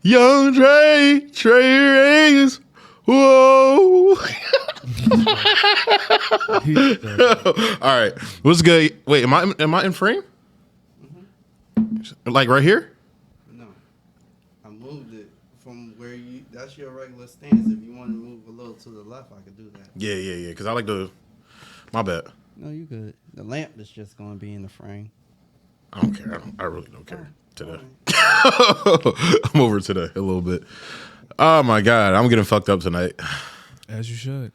Young Trey Rings. Whoa. All right. What's good? Wait, am I in frame? Mm-hmm. Like right here? No. I moved it from where you that's your regular stance. If you want to move a little to the left, I could do that. Yeah. Cause I like to my bad. No, you good. The lamp is just gonna be in the frame. I don't care. I really don't care today. I'm over today a little bit. Oh my God, I'm getting fucked up tonight. As you should.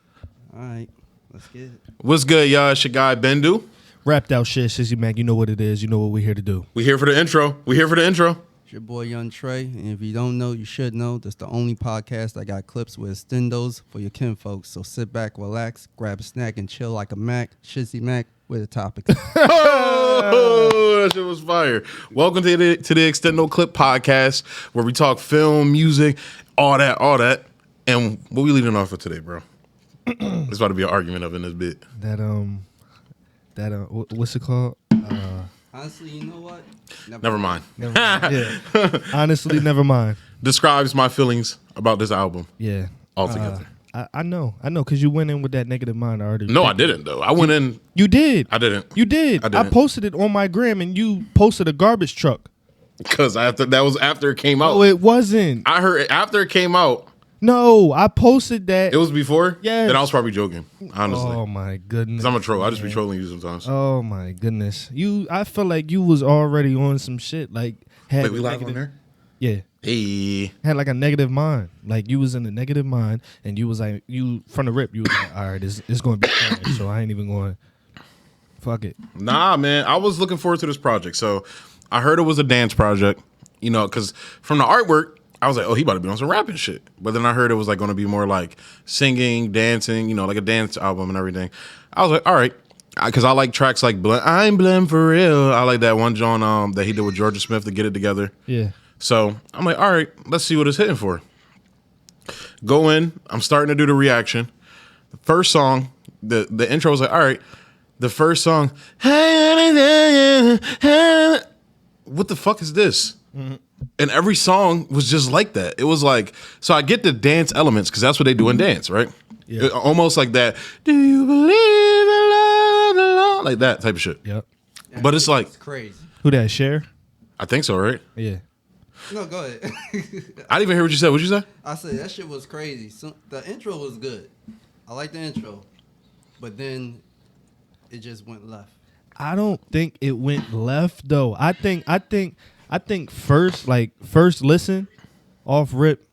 All right, let's get it. What's good, y'all? It's your guy Bendu. Wrapped out shit, Shizzy Mac. You know what it is. You know what we're here to do. We here for the intro. It's your boy Young Trey, and if you don't know, you should know. That's the only podcast that got clips with extendos for your kinfolks. So sit back, relax, grab a snack, and chill like a Mac. Shizzy Mac with the topics. Oh, that shit was fire. Welcome to the Extendo Clip Podcast, where we talk film, music, all that. And what we leading off with today, bro? It's about to be an argument up in this bit. What's it called? Honestly, you know what? Never mind. Yeah. Honestly, never mind. Describes my feelings about this album. Yeah. Altogether. I know, because you went in with that negative mind already. No, I didn't though. I went in. You did. I didn't. You did. I didn't. I posted it on my gram, and you posted a garbage truck. Because that was after it came out. No, it wasn't. I heard after it came out. No, I posted that. It was before? Yes. Then I was probably joking, honestly. Oh my goodness. 'Cause I'm a troll. I just be trolling you sometimes. Oh my goodness. I feel like you was already on some shit. Like had Wait, we live on there? Yeah. Hey. Had like a negative mind. Like you was in a negative mind, and you was like, you from the rip, you was like, all right, it's going to be trash, so I ain't even going. Fuck it. Nah, man. I was looking forward to this project. So I heard it was a dance project, because from the artwork, I was like, oh, he about to be on some rapping shit. But then I heard it was like going to be more like singing, dancing, like a dance album and everything. I was like, all right. Because I like tracks like I'm Blem for real. I like that one John that he did with Georgia Smith to get it together. Yeah. So I'm like, all right, let's see what it's hitting for. Go in. I'm starting to do the reaction. The first song, the intro was like, all right. The first song, what the fuck is this? Mm-hmm. And every song was just like that. It was like, so I get the dance elements because that's what they do in dance, right? Yeah. Almost like that. Do you believe in love? Like that type of shit. Yep. But it's like, it's crazy. Who that, Cher? I think so, right? Yeah. No, go ahead. I didn't even hear what you said. What'd you say? I said that shit was crazy. So, the intro was good. I like the intro, but then it just went left. I don't think it went left though. I think first listen, off rip,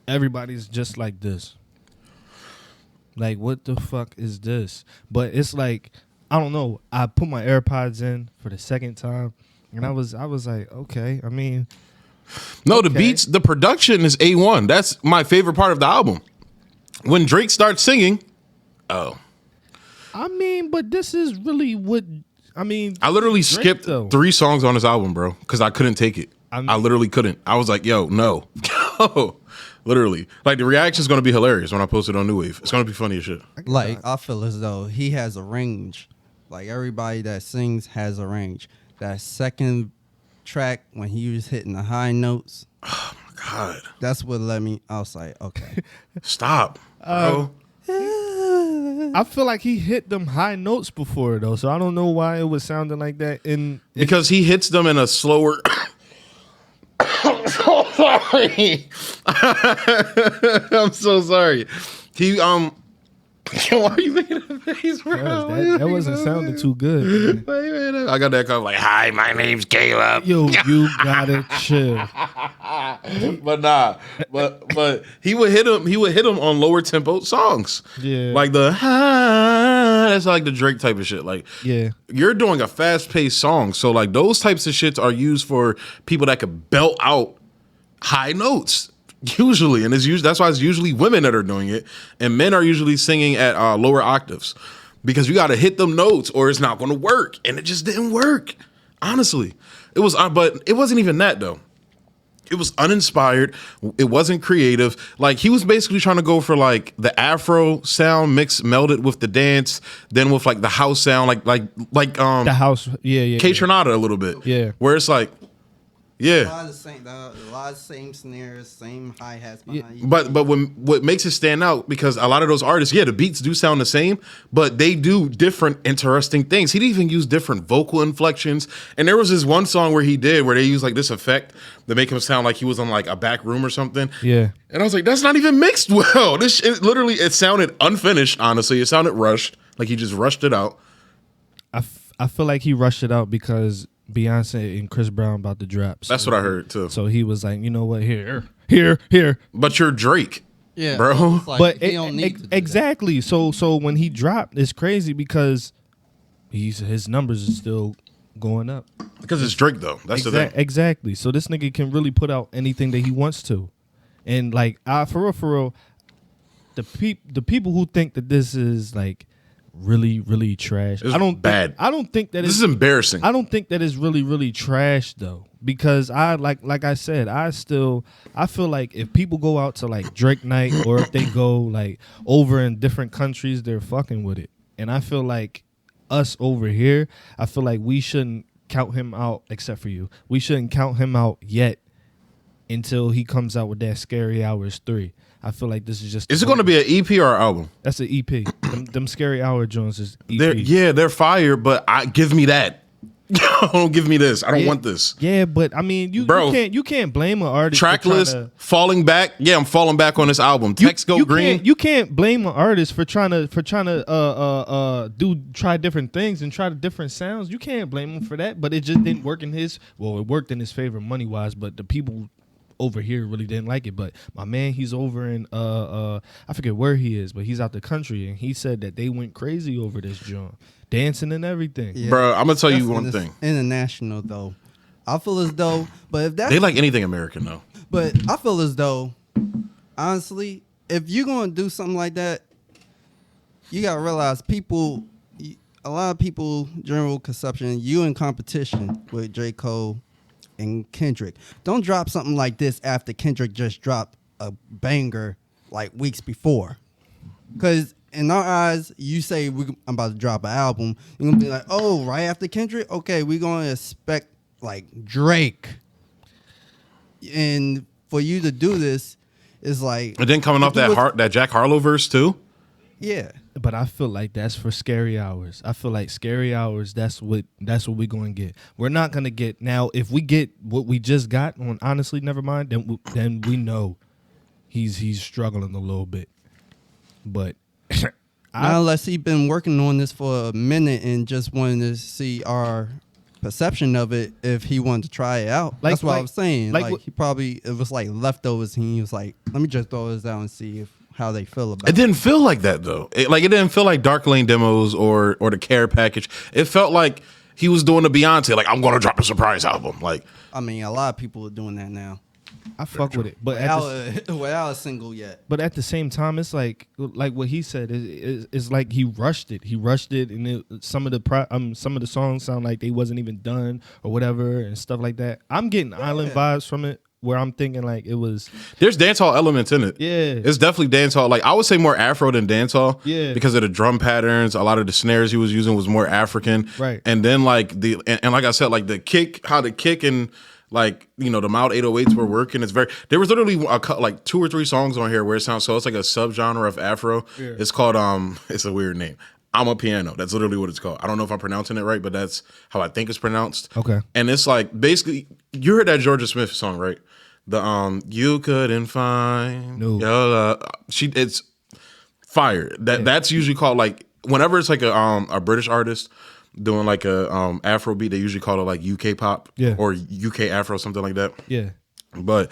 everybody's just like this. Like, what the fuck is this? But it's like, I don't know. I put my AirPods in for the second time, and I was like, okay. I mean, no, okay. The beats, the production is A1. That's my favorite part of the album. When Drake starts singing, oh. I mean, but this is really what. I mean, I literally Drake, skipped though. 3 songs on this album, bro, because I couldn't take it. I literally couldn't. I was like, yo, no. Literally. Like, the reaction is going to be hilarious when I post it on New Wave. It's going to be funny as shit. Like, I feel as though he has a range. Like, everybody that sings has a range. That second track, when he was hitting the high notes. Oh, my God. That's what let me, I was like, okay. Stop, bro. I feel like he hit them high notes before though, so I don't know why it was sounding like that. Because he hits them in a slower. I'm so sorry. I'm so sorry. He why are you making a face, bro? That wasn't sounding too good. Wait a minute. I got that kind of like, hi, my name's Caleb. Yo, you gotta chill. But nah, but he would hit him on lower tempo songs. Yeah, like that's like the Drake type of shit. Like, yeah, you're doing a fast paced song, so like those types of shits are used for people that could belt out high notes. Usually, and that's why it's usually women that are doing it, and men are usually singing at lower octaves because you got to hit them notes or it's not going to work, and it just didn't work. Honestly, it was, but it wasn't even that though. It was uninspired. It wasn't creative. Like, he was basically trying to go for like the Afro sound melded with the dance, then with like the house sound, like the house, yeah, K Tronada a little bit, yeah, where it's like. Yeah. A lot of the same snares, same hi hats behind you. But what makes it stand out, because a lot of those artists, the beats do sound the same, but they do different interesting things. He'd even use different vocal inflections. And there was this one song where they used like this effect to make him sound like he was on like a back room or something. Yeah. And I was like, that's not even mixed well. This shit, literally, it sounded unfinished, honestly. It sounded rushed. Like he just rushed it out. I feel like he rushed it out because Beyonce and Chris Brown about to drop. That's what I heard too. So he was like, you know what, here. But you're Drake. Yeah, bro. Like, But he don't need to do exactly. So when he dropped, it's crazy because his numbers are still going up. Because it's Drake though. That's the thing. Exactly. So this nigga can really put out anything that he wants to, and like for real, the people who think that this is like really trash. It's bad. I don't think that This is embarrassing. I don't think that it's really trash though, because I like I said, I feel like if people go out to like Drake night or if they go like over in different countries, they're fucking with it. And I feel like us over here, I feel like we shouldn't count him out, except for you. We shouldn't count him out yet until he comes out with that Scary Hours 3. I feel like this is just. Is it going to be an EP or an album? That's an EP. them Scary Hour Jones is EP. They're fire, but give me that. Don't give me this. I don't want this. Yeah, but I mean, you can't blame an artist. Track list, falling back. Yeah, I'm falling back on this album. Text go green. You can't blame an artist for trying to try different things and try different sounds. You can't blame him for that. But it just didn't work it worked in his favor money wise. But the people over here really didn't like it. But my man, he's over in I forget where he is, but he's out the country, and he said that they went crazy over this joint, dancing and everything. Yeah. Bro, I'm gonna tell you one thing. International though, I feel as though, but if they like anything American though. But I feel as though, honestly, if you're gonna do something like that, you gotta realize a lot of people, general consumption, you in competition with J. Cole and Kendrick. Don't drop something like this after Kendrick just dropped a banger like weeks before. Because in our eyes, you say I'm about to drop an album, you're going to be like, oh, right after Kendrick? Okay, we're going to expect like Drake. And for you to do this is like... And then coming off that Jack Harlow verse too? Yeah. But I feel like that's for Scary Hours. I feel like Scary Hours, that's what we're going to get. We're not going to get... Now, if we get what we just got on Honestly Nevermind, then we know he's struggling a little bit. But... Not unless he's been working on this for a minute and just wanted to see our perception of it if he wanted to try it out. That's what I was saying. Like he probably... It was like leftovers and he was like, let me just throw this out and see how they feel about it. It didn't feel like that though. It didn't feel like Dark Lane demos or the Care package. It felt like he was doing the Beyonce, like I'm gonna drop a surprise album. Like, I mean, a lot of people are doing that now. I fuck with it, but without a single yet. But at the same time, it's like what he said is like he rushed it. He rushed it, and some of the songs sound like they wasn't even done or whatever and stuff like that. I'm getting island vibes from it, where I'm thinking like it was. There's dancehall elements in it. Yeah, it's definitely dancehall. Like I would say more Afro than dancehall. Yeah, because of the drum patterns. A lot of the snares he was using was more African. Right. And then like and like I said, like the kick and like, you know, the mild 808s were working. There was literally like 2 or 3 songs on here where it sounds so it's like a subgenre of Afro. Yeah. It's called it's a weird name. I'm a Piano. That's literally what it's called. I don't know if I'm pronouncing it right, but that's how I think it's pronounced. Okay. And it's like basically you heard that Georgia Smith song, right? The you couldn't find it's fire. That's usually called like whenever it's like a British artist doing like a Afro beat, they usually call it like UK pop or UK Afro, something like that. Yeah. But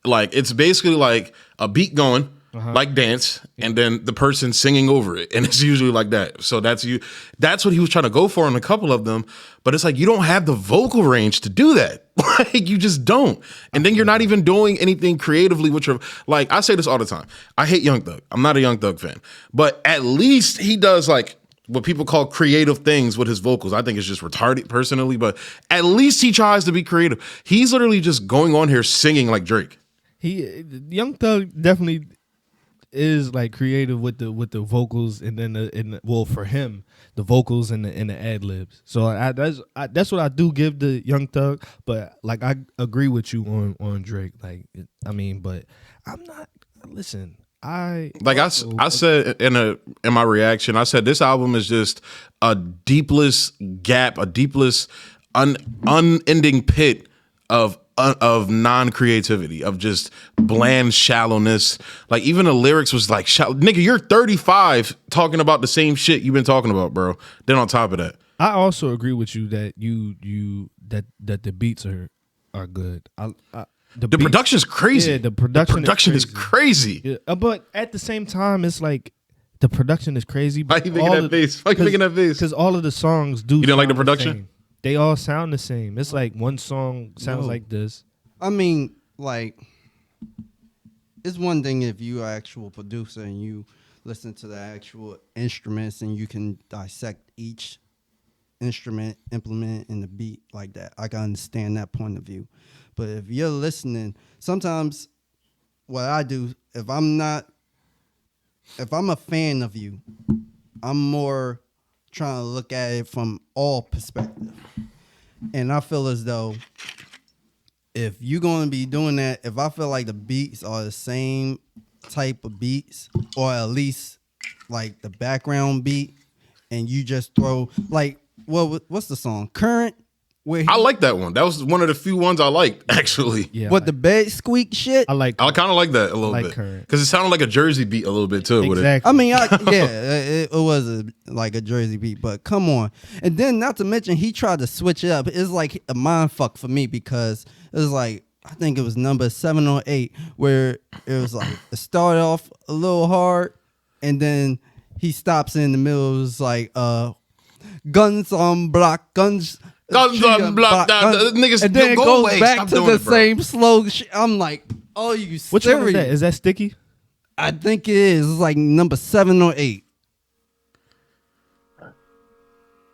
like it's basically like a beat going like dance and then the person singing over it, and it's usually like that. So that's what he was trying to go for in a couple of them, but it's like you don't have the vocal range to do that. Like you just don't. And then you're not even doing anything creatively with your, like I say this all the time. I hate Young Thug. I'm not a Young Thug fan, but at least he does like what people call creative things with his vocals. I think it's just retarded personally, but at least he tries to be creative. He's literally just going on here singing like Drake. Young Thug definitely is like creative with the vocals and then well for him the vocals and the ad libs. So that's what I do give the Young Thug. But like I agree with you on Drake. Like but I'm not. Listen, I said in my reaction, I said this album is just a deepless gap, a deepless unending pit of non-creativity, of just bland shallowness. Like even the lyrics was like, nigga, you're 35 talking about the same shit you've been talking about, bro. Then on top of that, I also agree with you that that the beats are good. The production is crazy. Yeah, the production is crazy. Yeah, but at the same time, it's like the production is crazy. Why you making that face? Why you making that face? Because all of the songs do. You didn't like the production? They all sound the same. It's like one song sounds like this. I mean, like, it's one thing if you are an actual producer and you listen to the actual instruments and you can dissect each instrument, implement, and the beat like that. I can understand that point of view. But if you're listening, sometimes what I do, if I'm a fan of you, I'm more trying to look at it from all perspectives. And I feel as though if you're going to be doing that, if I feel like the beats are the same type of beats, or at least like the background beat, and you just throw like, what's the song? Current? I like that one. That was one of the few ones I liked, actually. Yeah, what, the bed squeak shit? I kind of like that a little bit. Because it sounded like a Jersey beat a little bit, too. Exactly. With it. I mean, it was like a Jersey beat, but come on. And then, not to mention, he tried to switch it up. It's like a mind fuck for me because it was like, I think it was number 7 or 8, where it was like, it started off a little hard, and then he stops in the middle. It was like, guns on block, guns on block, niggas, and then it goes away. back Stop to the same slow shit. I'm like, oh, you serious? Which one is that? Is that Sticky? I think it is. It's like number 7 or 8.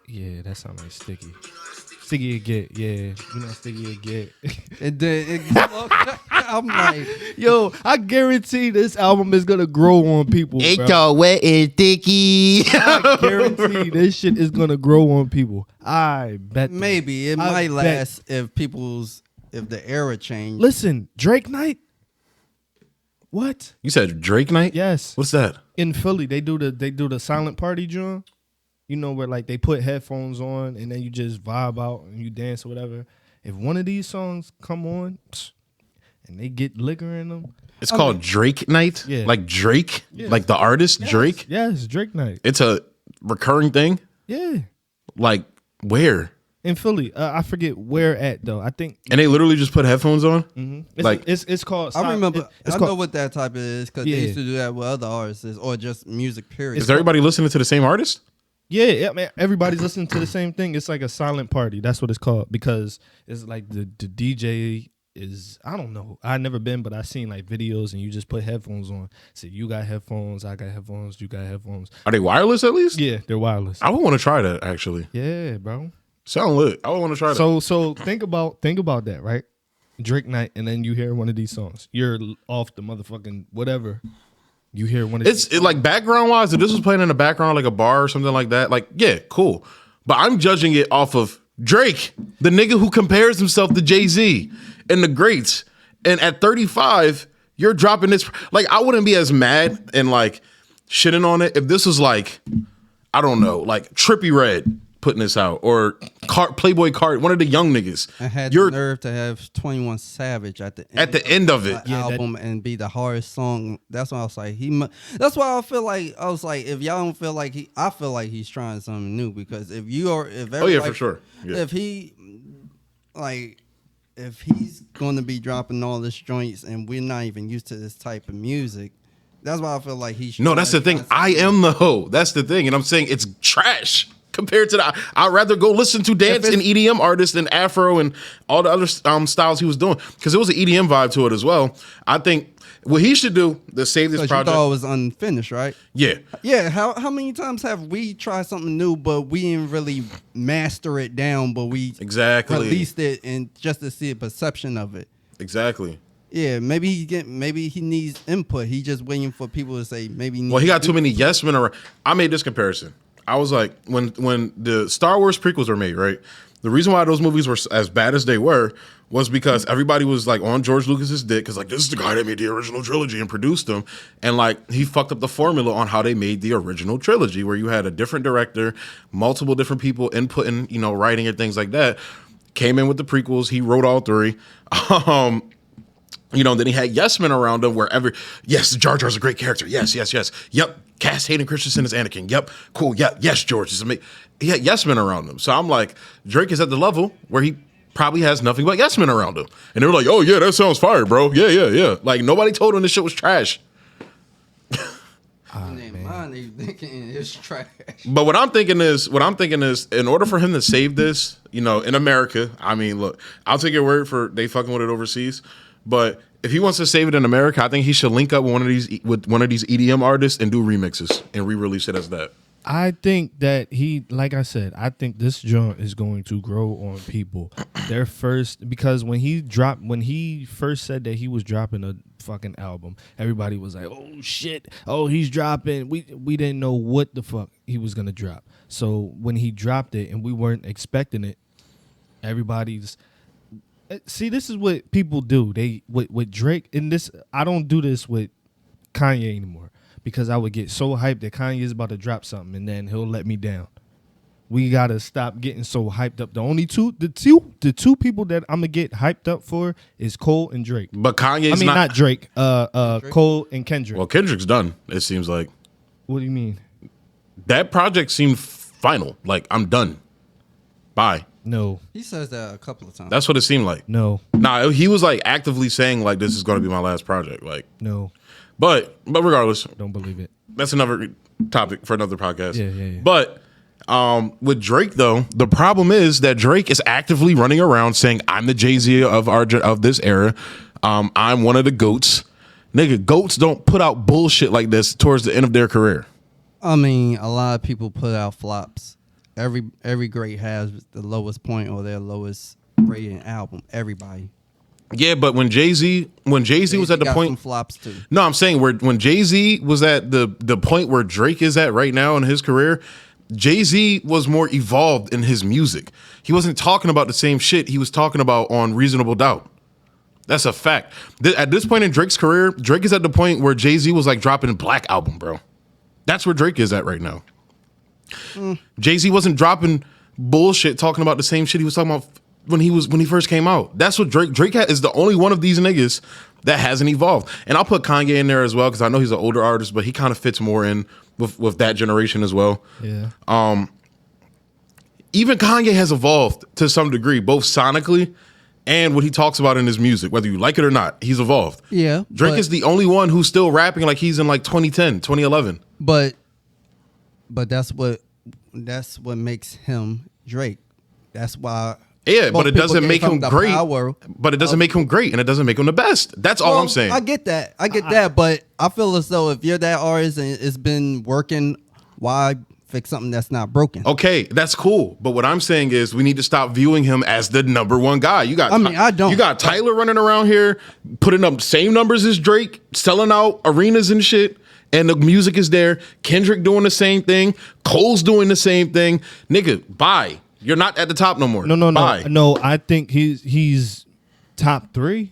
Yeah, that sounds like Sticky. Sticky it get, yeah. You know Sticky it get. And then I'm like, yo, I guarantee this album is gonna grow on people. It's all wet and sticky. I guarantee this shit is gonna grow on people. I bet. Maybe it might last if the era changed. Listen, Drake Night. What? You said Drake Night? Yes. What's that? In Philly, they do the silent party, John. You know, where like they put headphones on and then you just vibe out and you dance or whatever. If one of these songs come on and they get liquor in them. It's called Drake Night? Yeah. Like Drake? Yeah. Like the artist Drake? Yes, Drake Night. It's a recurring thing? Yeah. Like where? In Philly. I forget where at though. I think. And they literally just put headphones on? Mm-hmm. It's called. I remember. I know what that type is because they used to do that with other artists or just music period. Is everybody listening to the same artist? Yeah, man. Everybody's listening to the same thing. It's like a silent party. That's what it's called because it's like the DJ is, I don't know. I've never been, but I've seen like videos and you just put headphones on. So you got headphones, I got headphones, you got headphones. Are they wireless at least? Yeah, they're wireless. I would want to try that actually. Yeah, bro. Sound lit. I would want to try that. So think about that, right? Drake Night, and then you hear one of these songs. You're off the motherfucking whatever. You hear one of these. It's like background wise, if this was playing in the background like a bar or something like that, like, yeah, cool. But I'm judging it off of Drake, the nigga who compares himself to Jay-Z and the greats. And at 35, you're dropping this. Like, I wouldn't be as mad and like shitting on it if this was like, I don't know, like Trippie Redd putting this out or Playboy Card, one of the young niggas. I had the nerve to have 21 Savage at the end of it. Album and be the hardest song. That's why I was like, that's why I feel like if y'all don't feel like I feel like he's trying something new because if for sure. Yeah. If he's going to be dropping all this joints and we're not even used to this type of music, that's why I feel like he's. No, that's the thing. I am the hoe. That's the thing, and I'm saying it's trash. Compared to that, I'd rather go listen to dance and EDM artists and Afro and all the other styles he was doing because it was an EDM vibe to it as well. I think what he should do to save this project. You thought it was unfinished, right? Yeah. Yeah. How many times have we tried something new, but we didn't really master it down, but we released it and just to see a perception of it. Exactly. Yeah, maybe he needs input. He just waiting for people to say maybe. Well, he got too many yes men around. I made this comparison. I was like, when the Star Wars prequels were made, right? The reason why those movies were as bad as they were was because everybody was like on George Lucas's dick, because like, this is the guy that made the original trilogy and produced them, and like he fucked up the formula on how they made the original trilogy, where you had a different director, multiple different people inputting, writing and things like that. Came in with the prequels, he wrote all three. Then he had yes men around him wherever. Yes, Jar Jar's a great character. Yes. Yep. Cast Hayden Christensen as Anakin. Yep. Cool. Yeah. Yes, George is amazing. He had yes men around him. So I'm like, Drake is at the level where he probably has nothing but yes men around him. And they were like, oh yeah, that sounds fire, bro. Yeah. Like nobody told him this shit was trash. They thinking it's trash. But what I'm thinking is, in order for him to save this, in America, I mean, look, I'll take your word for they fucking with it overseas. But if he wants to save it in America, I think he should link up with one of these EDM artists and do remixes and re-release it as that. I think that like I said, I think this joint is going to grow on people. Their first, because when he first said that he was dropping a fucking album, everybody was like, oh shit, oh he's dropping. We didn't know what the fuck he was gonna drop. So when he dropped it and we weren't expecting it, everybody's. See, this is what people do. They with Drake, and this I don't do this with Kanye anymore, because I would get so hyped that Kanye is about to drop something and then he'll let me down. We gotta stop getting so hyped up. The two people that I'm gonna get hyped up for is Cole and Drake. But Kanye's not Drake. Drake? Cole and Kendrick. Well, Kendrick's done. It seems like. What do you mean? That project seemed final. Like, I'm done. Bye. No. He says that a couple of times. That's what it seemed like. No. Nah, he was like actively saying like, this is going to be my last project. Like, no. But regardless, don't believe it. That's another topic for another podcast. Yeah. But with Drake though, the problem is that Drake is actively running around saying, I'm the Jay-Z of this era. I'm one of the GOATs. Nigga, GOATs don't put out bullshit like this towards the end of their career. I mean, a lot of people put out flops. Every great has the lowest point or their lowest rated album. Everybody. Yeah, but when Jay-Z was at the point, some flops too. No, I'm saying when Jay-Z was at the point where Drake is at right now in his career, Jay-Z was more evolved in his music. He wasn't talking about the same shit he was talking about on Reasonable Doubt. That's a fact. At this point in Drake's career, Drake is at the point where Jay-Z was like dropping a Black album, bro. That's where Drake is at right now. Jay-Z wasn't dropping bullshit talking about the same shit he was talking about when he first came out. That's what Drake is the only one of these niggas that hasn't evolved. And I'll put Kanye in there as well, because I know he's an older artist, but he kind of fits more in with that generation as well. Yeah. Even Kanye has evolved to some degree, both sonically and what he talks about in his music, whether you like it or not. He's evolved. Yeah. Drake is the only one who's still rapping like he's in like 2010, 2011. But that's what makes him Drake. That's why. Yeah, but it doesn't make him great. But it doesn't make him great, and it doesn't make him the best. That's all I'm saying. I get that. But I feel as though if you're that artist and it's been working, why fix something that's not broken? Okay, that's cool. But what I'm saying is we need to stop viewing him as the number one guy. I don't. You got Tyler running around here, putting up same numbers as Drake, selling out arenas and shit. And the music is there. Kendrick doing the same thing. Cole's doing the same thing. Nigga, bye. You're not at the top no more. No. I think he's top 3.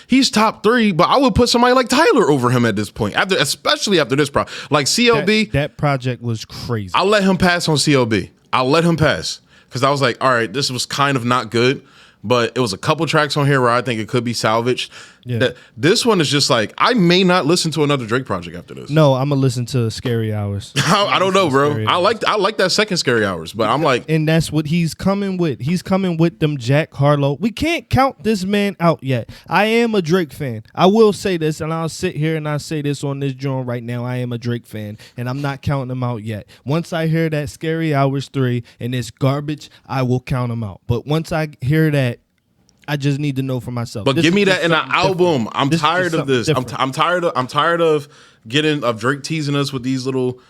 He's top 3, but I would put somebody like Tyler over him at this point. Especially after this project. Like CLB. That project was crazy. I'll let him pass on CLB. I'll let him pass. Because I was like, all right, this was kind of not good. But it was a couple tracks on here where I think it could be salvaged. Yeah. This one is just like, I may not listen to another Drake project after this. No, I'm gonna listen to Scary Hours. I don't know, bro. I like that second Scary Hours, but I'm like, and that's what he's coming with. He's coming with them Jack Harlow. We can't count this man out yet. I am a Drake fan. I will say this, and I'll sit here and I'll say this on this joint right now. I am a Drake fan, and I'm not counting him out yet. Once I hear that Scary Hours 3 and it's garbage, I will count him out. But once I hear that, I just need to know for myself. But give me that in an album. I'm tired of this. I'm tired of Drake teasing us with these little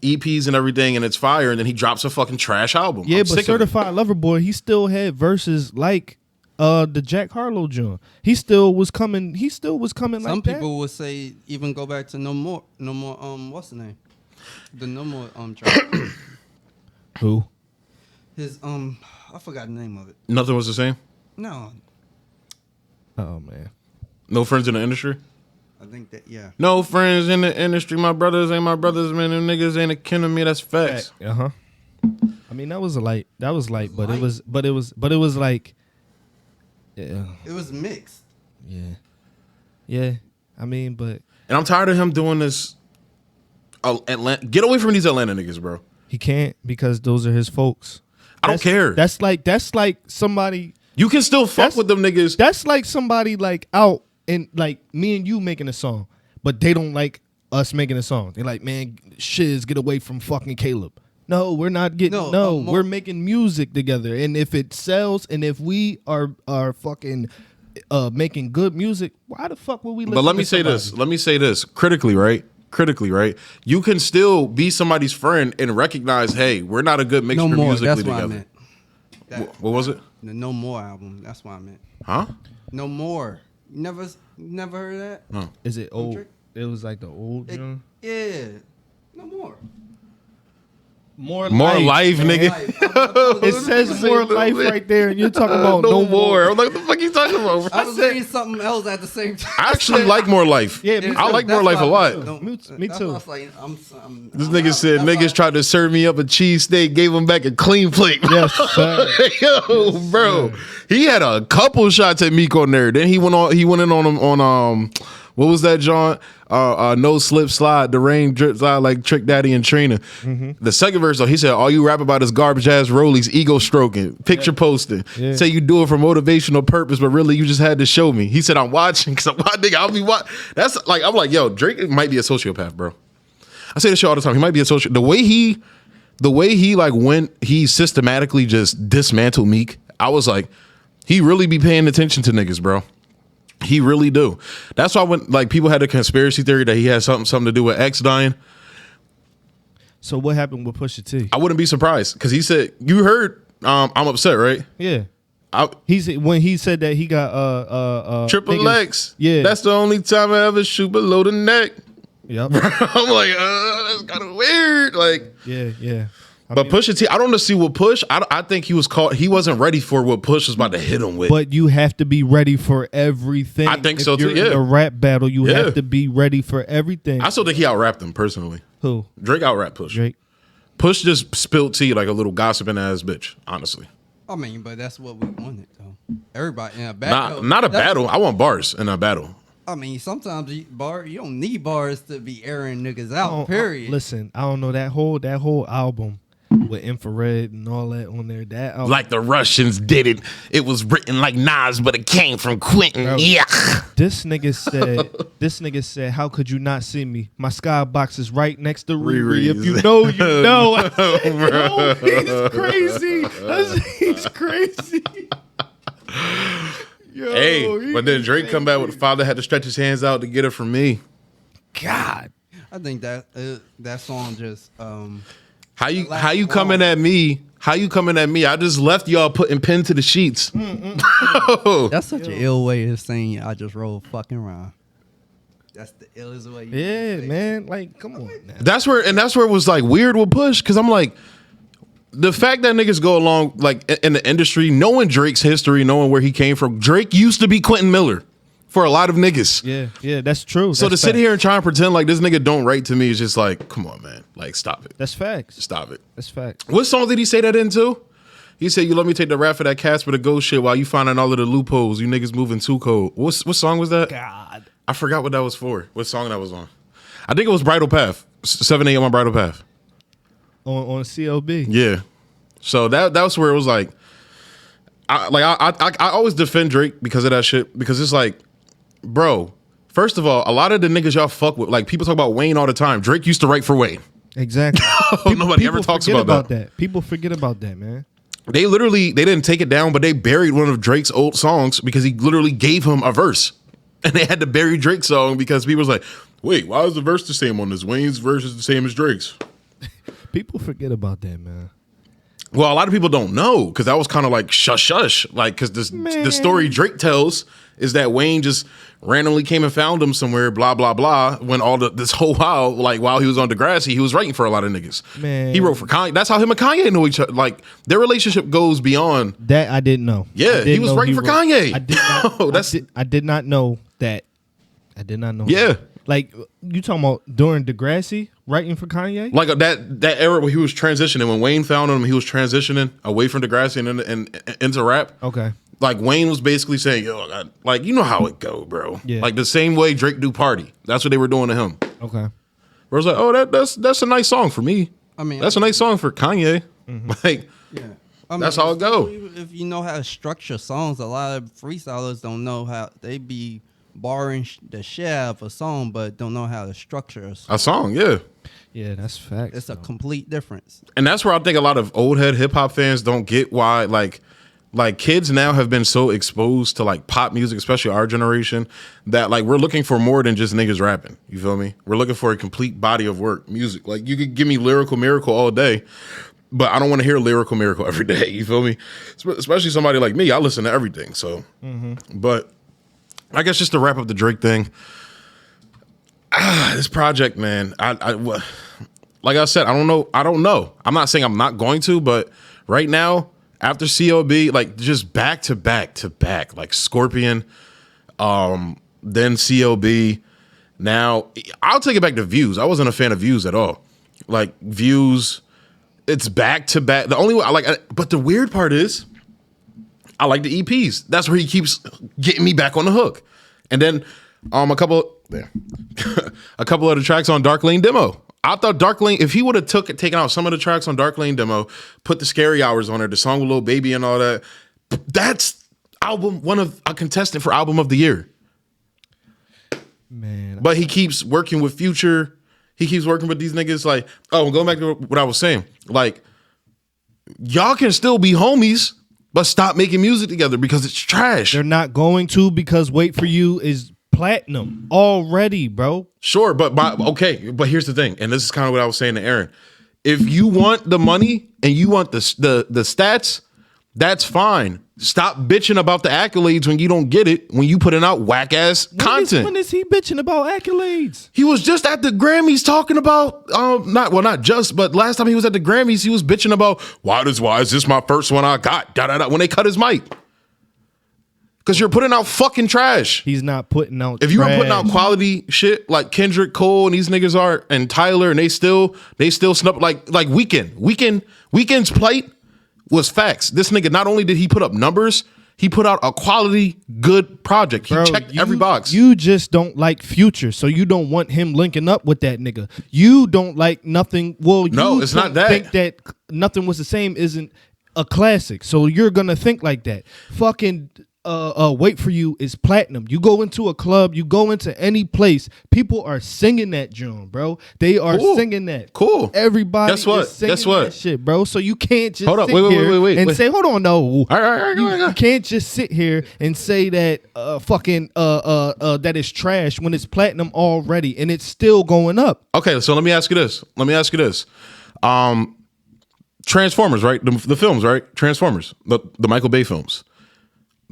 EPs and everything, and it's fire, and then he drops a fucking trash album. Yeah, but Certified Lover Boy, he still had verses like the Jack Harlow joint. He still was coming. Like Some that. people would say even go back to no more. What's the name? The no more track. Who? His I forgot the name of it. Nothing was the same. No, Oh man. No friends in the industry. I think that No friends in the industry. My brothers ain't my brothers, man. Them niggas ain't a kin of me. That's facts. Uh huh. I mean, that was light, but it was like, yeah, it was mixed. yeah. I mean, but And I'm tired of him doing this. Atlanta, get away from these Atlanta niggas, bro. he can't because those are his folks. I don't care. That's like somebody. You can still fuck with them niggas. That's like somebody like out and like me and you making a song, but they don't like us making a song. They're like, man, Shizz, get away from fucking Caleb. No, we're not getting. No, we're making music together, and if it sells, and if we are fucking making good music, why the fuck would we? Listen But let me to say somebody? this. Let me say this critically, right? You can still be somebody's friend and recognize, hey, we're not a good mixture No more. musically That's what I together. meant. What was it? The No More album. That's what I meant. Huh? No More. Never heard of that? No. Is it old? Drake? It was like the old. Yeah. No More. More life, nigga. It says more life right there, and you're talking about no more. I'm like, what the fuck you talking about? I was saying something else at the same time. I actually like more life. Yeah, me I too. like more life a lot. Me That's too. why I was like, This nigga said niggas tried to serve me up a cheesesteak, gave him back a clean plate. Yes, sir. Yo, bro. He had a couple shots at Meek on there. Then he went in on him on what was that, John? No slip slide, the rain drip slide like Trick Daddy and Trina. Mm-hmm. The second verse though, he said, all you rap about is garbage ass rollies, ego stroking, picture posting. Yeah. Say you do it for motivational purpose, but really you just had to show me. He said, I'm watching because I'll be watching. That's like, I'm like, yo, Drake might be a sociopath, bro. I say this shit all the time. He might be a sociopath. The way he like went, he systematically just dismantled Meek. I was like, he really be paying attention to niggas, bro. He really do. That's why when like people had a conspiracy theory that he had something to do with X dying. So what happened with Pusha T? I wouldn't be surprised because he said, you heard I'm upset, right? Yeah. When he said that he got triple niggas, X. Yeah. That's the only time I ever shoot below the neck. Yep. I'm like, that's kind of weird. Like, yeah. But Pusha T, I don't know see what Push. I think he was caught. He wasn't ready for what Push was about to hit him with. But you have to be ready for everything. I think if so, too, you're yeah. in a rap battle, you have to be ready for everything. I still think he out-rapped him personally. Who? Drake out-rapped Push. Drake. Push just spilled tea like a little gossiping ass bitch. Honestly, I mean, but that's what we wanted, though. Everybody in a battle. not a battle. I want bars in a battle. I mean, sometimes you don't need bars to be airing niggas out. Period. Listen, I don't know that whole album with infrared and all that on there. That album, Like the Russians did it. It was written like Nas, but it came from Quentin. Bro. Yeah. This nigga said, how could you not see me? My skybox is right next to Riri. If you know, you know. I said, yo, he's crazy. He's crazy. Yo, Hey, but then Drake come back with father had to stretch his hands out to get it from me. God. I think that song just How you coming at me? How you coming at me? I just left y'all putting pen to the sheets. that's such an ill way of saying I just rolled fucking around. That's the illest way. Yeah, man. Like, come on now. That's where it was like weird with Push because I'm like, the fact that niggas go along like in the industry, knowing Drake's history, knowing where he came from. Drake used to be Quentin Miller for a lot of niggas. Yeah, that's true. So that's to sit here and try and pretend like this nigga don't write to me is just like, come on, man. Like, stop it. That's facts. Stop it. That's facts. What song did he say that into? He said, you let me take the rap for that Casper the Ghost shit while you finding all of the loopholes. You niggas moving too cold. What song was that? God. I forgot what that was for. What song that was on. I think it was Bridal Path. 7 a.m. on Bridal Path. On CLB. Yeah. So that was where it was like, I always defend Drake because of that shit. Because it's like, bro, first of all, a lot of the niggas y'all fuck with, like people talk about Wayne all the time. Drake used to write for Wayne. Exactly. Nobody ever talks about that. People forget about that, man. They didn't take it down, but they buried one of Drake's old songs because he literally gave him a verse. And they had to bury Drake's song because people was like, wait, why is the verse the same on this? Wayne's verse is the same as Drake's. People forget about that, man. Well, a lot of people don't know because that was kind of like shush, like because the story Drake tells is that Wayne just randomly came and found him somewhere, blah blah blah. When this whole while, like while he was on Degrassi, he was writing for a lot of niggas. Man. He wrote for Kanye. That's how him and Kanye know each other. Like their relationship goes beyond that. I didn't know. Yeah, he was writing for Kanye. I did not. I did not know that. I did not know. Yeah. That. Like you talking about during Degrassi writing for Kanye? Like that era where he was transitioning. When Wayne found him, he was transitioning away from Degrassi and into rap. Okay. Like Wayne was basically saying, yo, like you know how it go, bro. Yeah. Like the same way Drake do Party. That's what they were doing to him. Okay. Where it's like, oh, that's a nice song for me. I mean, that's a nice song for Kanye. Like, yeah. I mean, that's how it go. If you know how to structure songs, a lot of freestylers don't know how they be borrowing the shit out of a song, but don't know how to structure a song. Yeah. Yeah, that's facts. It's a complete difference. And that's where I think a lot of old head hip hop fans don't get why like kids now have been so exposed to like pop music, especially our generation, that like we're looking for more than just niggas rapping. You feel me? We're looking for a complete body of work, music. Like you could give me Lyrical Miracle all day, but I don't want to hear Lyrical Miracle every day. You feel me? Especially somebody like me, I listen to everything. So, but I guess just to wrap up the Drake thing, this project, man, like I said, I don't know. I'm not saying I'm not going to, but right now, after COB, like just back to back, like Scorpion, then COB. Now, I'll take it back to Views. I wasn't a fan of Views at all. Like Views, it's back to back. The only way I like, but the weird part is, I like the EPs. That's where he keeps getting me back on the hook. And then a couple of the tracks on Dark Lane Demo. I thought Dark Lane, if he would have taken out some of the tracks on Dark Lane Demo, put the Scary Hours on there, the song with Lil Baby and all that, that's one of a contestant for Album of the Year. Man. But he keeps working with Future. He keeps working with these niggas like, going back to what I was saying, like, y'all can still be homies, but stop making music together because it's trash. They're not going to because Wait For You is platinum already, bro. Sure, but here's the thing, and this is kind of what I was saying to Aaron. If you want the money and you want the stats, that's fine. Stop bitching about the accolades when you don't get it, when you putting out whack ass content. When is he bitching about accolades? He was just at the Grammys talking about not just, but last time he was at the Grammys, he was bitching about why is this my first one I got? When they cut his mic. Because you're putting out fucking trash. He's not putting out If you were putting out quality shit like Kendrick Cole and these niggas are, and Tyler, and they still snub like Weekend's plight was facts. This nigga, not only did he put up numbers, he put out a quality, good project. He checked every box. You just don't like Future, so you don't want him linking up with that nigga. You don't like Nothing. Well, no, it's not that. Think that Nothing Was the Same isn't a classic, so you're gonna think like that. Fucking Wait For You is platinum. You go into a club, you go into any place, people are singing that joint, bro. They are singing that. Cool. Everybody is singing that shit, bro. So you can't just sit here and say, hold on, no. All right, you can't just sit here and say that that is trash when it's platinum already and it's still going up. Okay, so let me ask you this. Transformers, right? The films, right? Transformers, the Michael Bay films.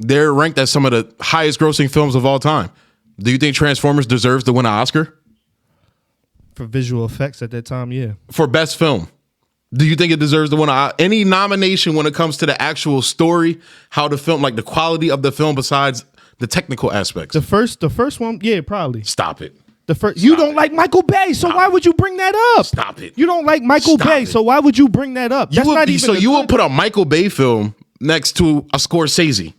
They're ranked as some of the highest grossing films of all time. Do you think Transformers deserves to win an Oscar? For visual effects at that time, yeah. For best film. Do you think it deserves to win any nomination when it comes to the actual story, how the film, like the quality of the film besides the technical aspects? The first one, yeah, probably. Stop it. You don't like Michael Bay, so why would you bring that up? Stop it. You don't like Michael Bay, so why would you bring that up? You will put a Michael Bay film next to a Scorsese.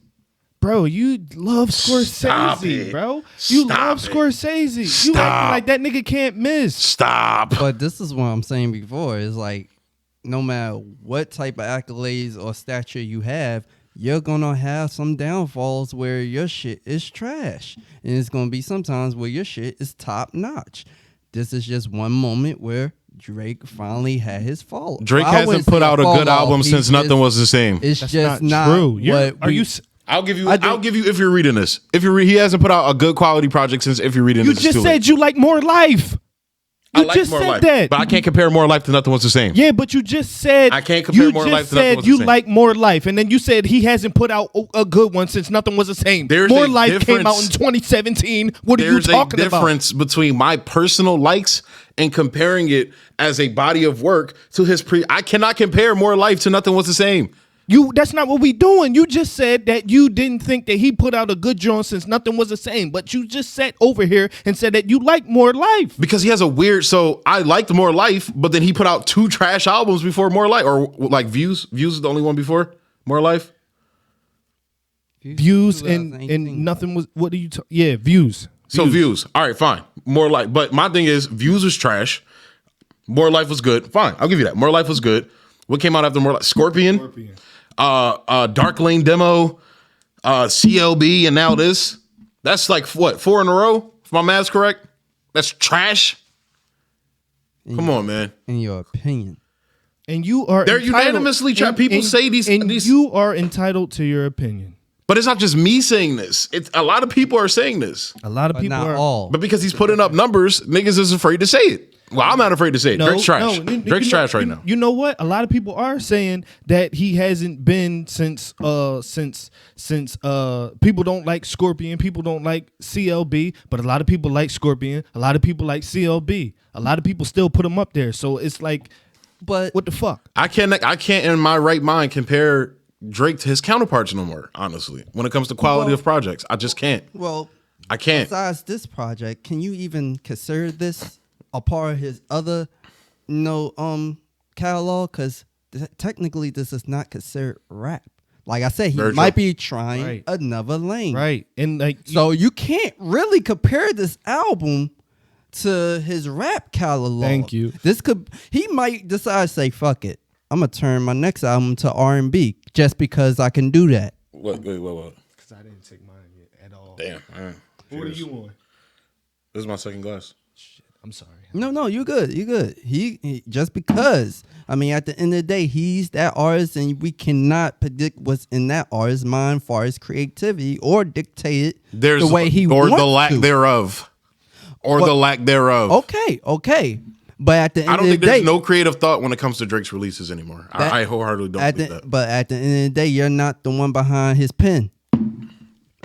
Bro, you love Scorsese, bro. You love Scorsese. You acting like that nigga can't miss. Stop. But this is what I'm saying before. It's like, no matter what type of accolades or stature you have, you're going to have some downfalls where your shit is trash. And it's going to be sometimes where your shit is top notch. This is just one moment where Drake finally had his fall. Drake hasn't put out a good album since Nothing Was the Same. It's That's just not true. I'll give you if you're reading this. He hasn't put out a good quality project since If You're Reading This. You just said you like More Life. You I like just More said Life, that. but I can't compare More Life to Nothing Was the Same. Yeah, but you just said I can't compare More Life to Nothing Was the you Same. like More Life, and then you said he hasn't put out a good one since Nothing Was the Same. There's More a Life came out in difference. 2017. What are you There's talking a about? difference between my personal likes and comparing it as a body of work to his I cannot compare More Life to Nothing Was the Same. That's not what we doing. You just said that you didn't think that he put out a good joint since Nothing Was the Same, but you just sat over here and said that you like More Life. Because he has a weird. So I liked More Life, but then he put out 2 trash albums before More Life, or like Views. Views is the only one before More Life. Views and Nothing Was. What are you? Yeah, Views. So Views. All right, fine. More Life. But my thing is, Views was trash. More Life was good. Fine, I'll give you that. More Life was good. What came out after More Life? Scorpion. Dark Lane Demo, CLB, and now this. That's like what, 4 in a row? If my math's correct, that's trash. Come on, man. In your opinion, And you are They're entitled- unanimously trash. People say these, and these, you are entitled to your opinion. but it's not just me saying this. It's a lot of people are saying this. A lot of but people not are. all. But because he's putting up numbers, niggas is afraid to say it. Well, I'm not afraid to say it. Drake's trash. Drake's trash right now. You know what? A lot of people are saying that he hasn't been since people don't like Scorpion, people don't like CLB, but a lot of people like Scorpion, a lot of people like CLB. A lot of people still put him up there. So it's like, but what the fuck? I can't in my right mind compare Drake to his counterparts no more, honestly. When it comes to quality of projects, I just can't. well, I can't. besides this project, can you even consider this a part of his other, catalog? Because technically, this is not considered rap. Like I said, he Very might true. be trying Right. another lane. Right. And like, So you can't really compare this album to his rap catalog. Thank you. He might decide to say, fuck it, I'm going to turn my next album to R&B just because I can do that. What? because I didn't take mine yet at all. Damn. What are you on? This is my second glass. I'm sorry. No, you good. You good. He just because. I mean, at the end of the day, he's that artist, and we cannot predict what's in that artist's mind as far as creativity or dictate it the way he or wants the lack to. thereof, or But- the lack thereof. Okay. But at the end I of don't the think day, there's no creative thought when it comes to Drake's releases anymore. I wholeheartedly don't believe that. But at the end of the day, you're not the one behind his pen.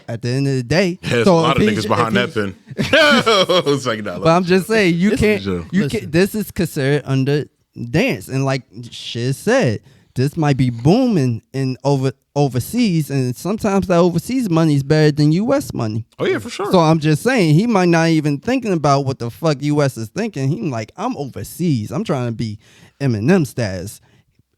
At the end of the day, Yeah, there's so a lot of if he's- niggas behind if that he's- pen. It's like, nah, But I'm just saying, you can't. Joe. You Listen. can. This is considered under dance, and like Shizz said, this might be booming in overseas, and sometimes that overseas money is better than U.S. money. oh yeah, for sure. So I'm just saying, he might not even thinking about what the fuck U.S. is thinking. He like, I'm overseas. I'm trying to be Eminem status.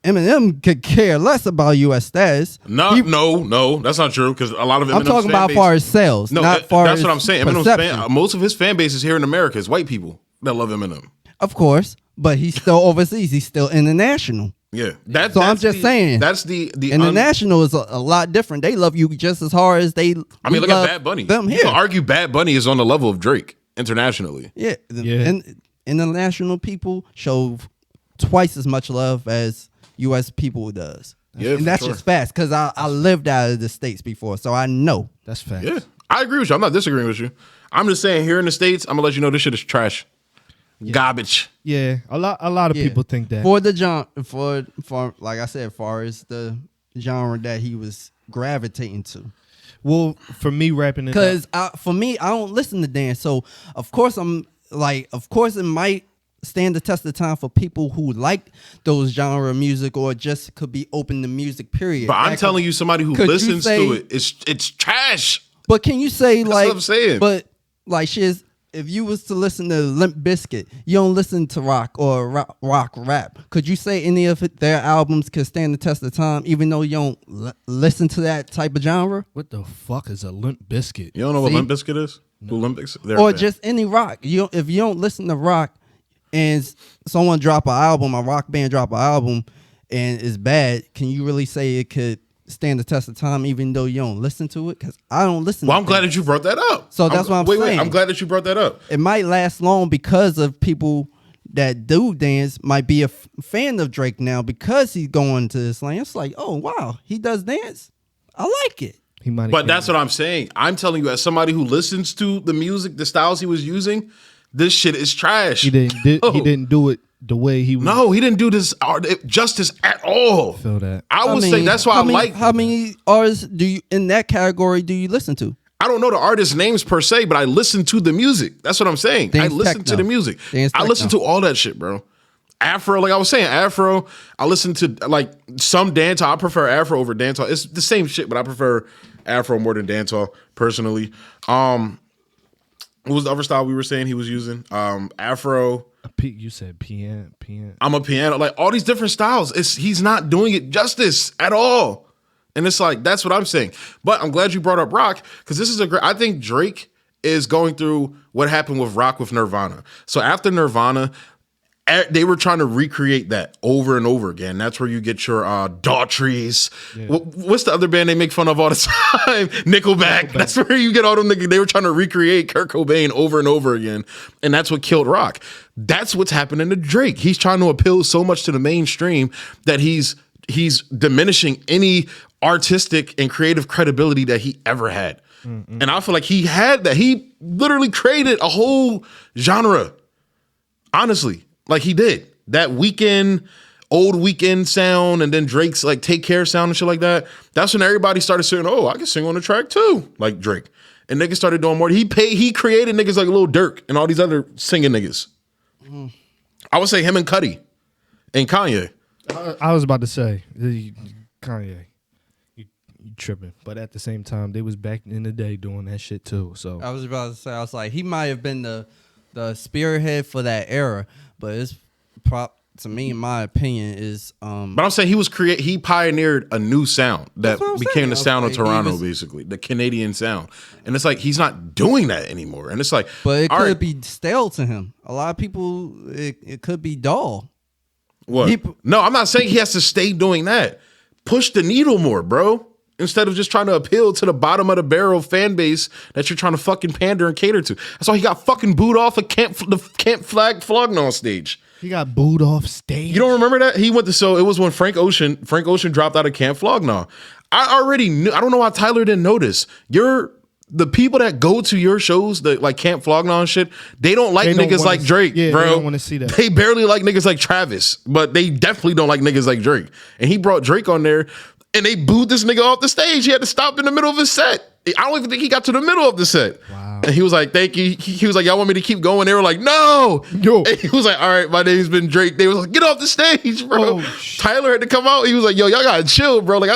Eminem could care less about U.S. status. No, that's not true. Because a lot of Eminem's I'm talking fan about base, far as sales, No, not far that's as what I'm saying. Eminem's perception. most of his fan base is here in America. It's white people that love Eminem. Of course, but he's still overseas. He's still international. Yeah, So I'm just saying, that's the International is a lot different. They love you just as hard as they. I mean, look love at Bad Bunny. Them You here. can argue Bad Bunny is on the level of Drake internationally. Yeah. Yeah. And international people show twice as much love as U.S. people does. Yeah, and for that's sure. just fast because I lived out of the States before, so I know. That's fact. Yeah, I agree with you. I'm not disagreeing with you. I'm just saying here in the States, I'm gonna let you know this shit is trash, garbage. Yeah, a lot of Yeah. people think that. For the for like I said, far as the genre that he was gravitating to. Well, for me, rapping it up, Because for me, I don't listen to dance. So, of course, it might stand the test of time for people who like those genre of music or just could be open to music, period. But I'm telling you, somebody who Could you listens say- to it, it's trash. But can you say That's like, what I'm saying. But like, Shizz, if you was to listen to Limp Bizkit, you don't listen to rock or rock rap. Could you say any of their albums could stand the test of time, even though you don't listen to that type of genre? what the fuck is a Limp Biscuit? You don't know what See? Limp Bizkit is? Who Limp Bizkit? They're Or bad. just any rock. If you don't listen to rock and someone drop an album, a rock band drop an album and it's bad, can you really say it could stand the test of time even though you don't listen to it? Because I don't listen Well, to I'm glad things. that you brought that up. So that's what I'm wait, saying. I'm glad that you brought that up. It might last long because of people that do dance might be a fan of Drake now because he's going to this lane. It's like, oh, wow, he does dance. I like it. He might. But that's what I'm saying. I'm telling you, as somebody who listens to the music, the styles he was using, This shit is trash. He didn't do it the way he was. No, he didn't do this justice at all. Feel that. I would say that's why I like. How many artists do you in that category do you listen to? I don't know the artist names per se, but I listen to the music. That's what I'm saying. I listen to the music. I listen to all that shit, bro. Afro, like I was saying, Afro. I listen to like some dancehall. I prefer Afro over dancehall. It's the same shit, but I prefer Afro more than dancehall personally. What was the other style we were saying he was using? Afro. You said piano. I'm a piano. Like all these different styles. He's not doing it justice at all. And it's like, that's what I'm saying. But I'm glad you brought up rock, because this is I think Drake is going through what happened with rock with Nirvana. So after Nirvana, they were trying to recreate that over and over again. That's where you get your Daughtries. Yeah. What's the other band they make fun of all the time? Nickelback. That's where you get all them niggas. They were trying to recreate Kurt Cobain over and over again. And that's what killed rock. That's what's happening to Drake. He's trying to appeal so much to the mainstream that he's diminishing any artistic and creative credibility that he ever had. Mm-hmm. And I feel like he had that. He literally created a whole genre. Honestly. Like he did. That old Weekend sound, and then Drake's like Take Care sound and shit like that. That's when everybody started saying, oh, I can sing on the track too, like Drake. And niggas started doing more. He created niggas like Lil Durk and all these other singing niggas. Mm. I would say him and Cudi and Kanye. I was about to say, Kanye, you tripping. But at the same time, they was back in the day doing that shit too. So I was about to say, I was like, he might have been the spearhead for that era, but it's to me, in my opinion, is but I'm saying he pioneered a new sound that became the sound of Toronto, basically the Canadian sound. And it's like he's not doing that anymore. And it's like, but it could be stale to him. A lot of people, it could be dull. What? No, I'm not saying he has to stay doing that. Push the needle more, bro. Instead of just trying to appeal to the bottom of the barrel fan base that you're trying to fucking pander and cater to. That's why he got fucking booed off the Camp Flognon stage. He got booed off stage. You don't remember that? He went to, so it was when Frank Ocean dropped out of Camp Flognon. I already knew. I don't know why Tyler didn't notice. The people that go to your shows, the like Camp Flognon shit, they don't like niggas like Drake, bro. They don't want to see that. They barely like niggas like Travis, but they definitely don't like niggas like Drake. And he brought Drake on there, and they booed this nigga off the stage. He had to stop in the middle of his set. I don't even think he got to the middle of the set. Wow. And he was like, thank you. He was like, y'all want me to keep going? They were like, no. Yo. And he was like, all right, my name's been Drake. They was like, get off the stage, bro. Tyler had to come out. He was like, yo, y'all gotta chill, bro. Like I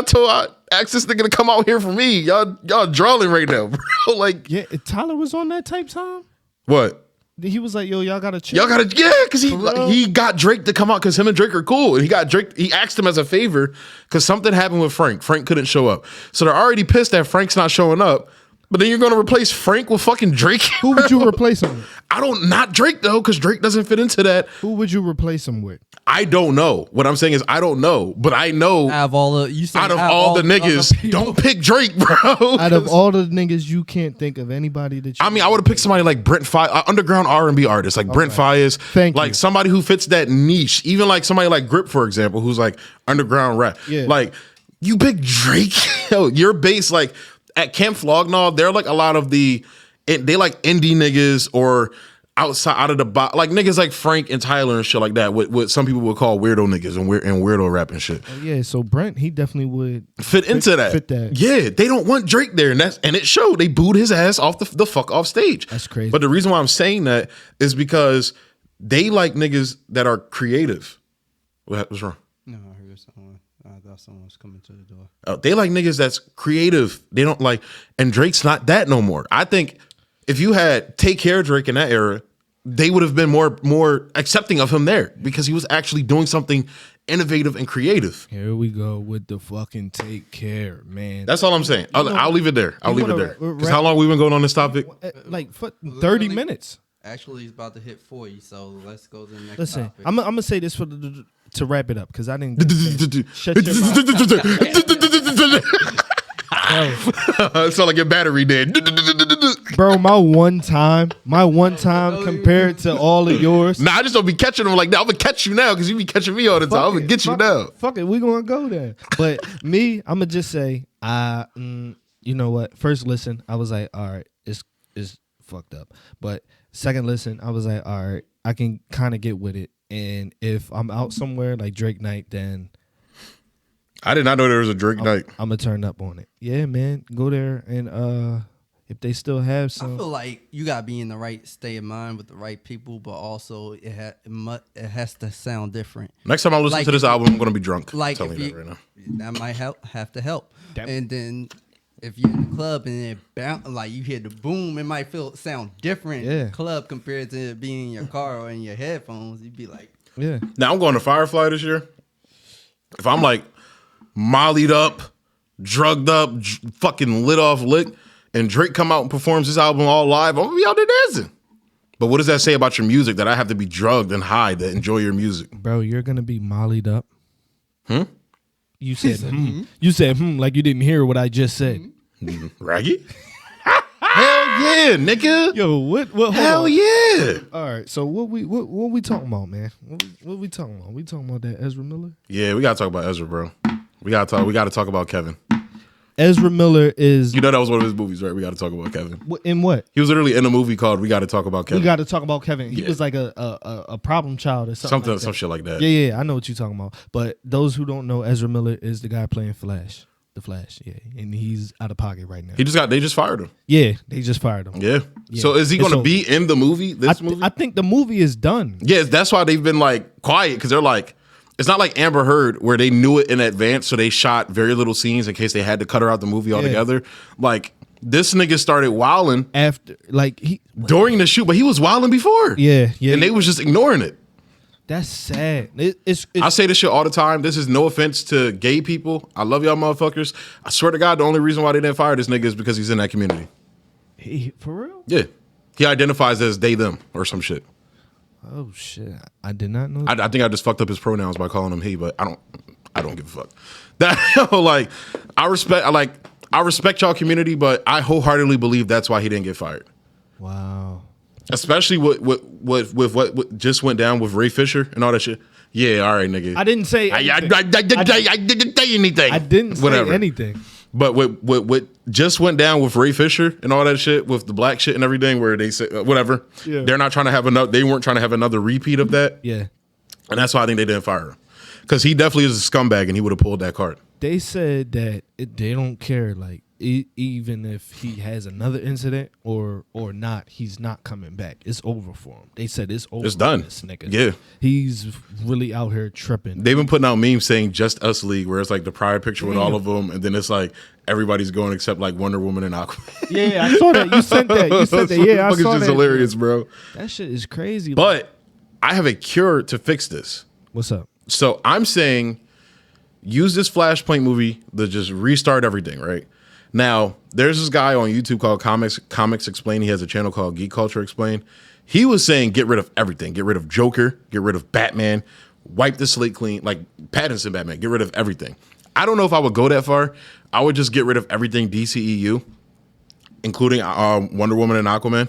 asked this nigga to come out here for me. Y'all drawing right now, bro. Like, yeah, Tyler was on that type time. What? He was like, yo, y'all gotta chill. Y'all gotta, yeah, because he got Drake to come out because him and Drake are cool. And he got Drake, he asked him as a favor because something happened with Frank. Frank couldn't show up. So they're already pissed that Frank's not showing up. But then you're going to replace Frank with fucking Drake? Who would you replace him with? Not Drake though, because Drake doesn't fit into that. Who would you replace him with? I don't know. What I'm saying is I don't know, but I know out of all the niggas, don't pick Drake, bro. Out of all the niggas, you can't think of anybody that you. I mean, I would have picked somebody like Brent Faiyaz, underground R&B artist like Brent Faiyaz. Thank you. Somebody who fits that niche. Even like somebody like Grip, for example, who's like underground rap. Yeah. Like you pick Drake, yo, your base like. At Camp Flognaw, they're like a lot of they like indie niggas or outside out of the box, like niggas like Frank and Tyler and shit like that. What some people would call weirdo niggas and weirdo rap and shit. Oh, yeah, so Brent, he definitely would fit into that. Fit that. Yeah, they don't want Drake there, and it showed. They booed his ass off the fuck off stage. That's crazy. But the reason why I'm saying that is because they like niggas that are creative. What's wrong? No, I heard someone. I thought someone was coming to the door. They like niggas that's creative. They don't like, and Drake's not that no more. I think if you had Take Care Drake in that era, they would have been more accepting of him there because he was actually doing something innovative and creative. Here we go with the fucking Take Care, man. That's all I'm saying. I'll leave it there. I'll leave it there. Because how long we been going on this topic? Like for 30 minutes. Actually, he's about to hit 40, so let's go to the next Listen, topic. I'm gonna say this to wrap it up because I didn't. Shut your mouth. It sound like your battery dead. Bro, my one time compared to all of yours. Nah, I just don't be catching them like that. I'm gonna catch you now because you be catching me all the time. I'm gonna get you now. Fuck it, we gonna go there. But me, I'm gonna just say, you know what? First listen, I was like, all right, it's fucked up. But Second listen, I was like, all right, I can kind of get with it. And if I'm out somewhere like Drake night, then I did not know there was a Drake night. I'm gonna turn up on it. Yeah, man, go there and if they still have I some, feel like you gotta be in the right state of mind with the right people, but also it has to sound different. Next time I listen Like to this if- album, I'm gonna be drunk. Like I'm if telling you you, that right that might have to help. That- And then if you're in the club and it like you hear the boom, it might sound different in Yeah. the club compared to it being in your car or in your headphones. You'd be like, yeah, now I'm going to Firefly this year. If I'm like mollied up, drugged up, fucking lit off lick, and Drake come out and performs this album all live, I'm gonna be out there dancing. But what does that say about your music that I have to be drugged and high to enjoy your music? bro, you're gonna be mollied up. You said You said like you didn't hear what I just said. Raggy? Hell yeah, nigga. Yo, what? Hold Hell on. yeah. All right, so what we talking about, man? What we talking about? We talking about that Ezra Miller? Yeah, we gotta talk about Ezra, bro. We gotta talk about Kevin. Ezra Miller is You know that was one of his movies, right? We gotta talk about Kevin. in what? He was literally in a movie called We Gotta Talk About Kevin. We got to talk about Kevin. He Yeah. was like a problem child or something. Like that. Some shit like that. Yeah, I know what you're talking about. But those who don't know, Ezra Miller is the guy playing Flash. The Flash, yeah. And he's out of pocket right now. They just fired him. Yeah, they just fired him. Yeah. Yeah. So is he And gonna so- be in the movie? Movie? I think the movie is done. Yeah, that's why they've been like quiet, because they're like, it's not like Amber Heard where they knew it in advance, so they shot very little scenes in case they had to cut her out the movie altogether. Like, this nigga started wilding After, like, during the shoot, but he was wilding before. yeah. And they was just ignoring it. That's sad. It's I say this shit all the time. This is no offense to gay people. I love y'all motherfuckers. I swear to God, the only reason why they didn't fire this nigga is because he's in that community. for real? Yeah. He identifies as they, them, or some shit. Oh shit! I did not know. I think I just fucked up his pronouns by calling him he, but I don't give a fuck. That like I respect y'all community, but I wholeheartedly believe that's why he didn't get fired. Wow. Especially with what just went down with Ray Fisher and all that shit. Yeah, all right, nigga. I didn't say. I Anything. didn't say anything. I didn't say Whatever. anything. But what just went down with Ray Fisher and all that shit with the black shit and everything, where they said whatever, Yeah. they're not trying to have another. They weren't trying to have another repeat of that, Yeah. and that's why I think they didn't fire him, because he definitely is a scumbag and he would have pulled that card. They said that they don't care, like even if he has another incident or not, he's not coming back. It's over for him. They said it's over. It's done. For this nigga. Yeah. He's really out here tripping. They've been putting out memes saying "Just Us League," where it's like the prior picture with all of them, and then it's like everybody's going except like Wonder Woman and Aquaman. Yeah, I saw that. You sent that. You sent that. Yeah, I It's saw just that. hilarious, bro. That shit is crazy. But I have a cure to fix this. What's up? So I'm saying use this Flashpoint movie to just restart everything, right? Now, there's this guy on YouTube called Comics Explain. He has a channel called Geek Culture Explain. He was saying get rid of everything. Get rid of Joker. Get rid of Batman. Wipe the slate clean. Like Pattinson Batman. Get rid of everything. I don't know if I would go that far. I would just get rid of everything DCEU, including Wonder Woman and Aquaman.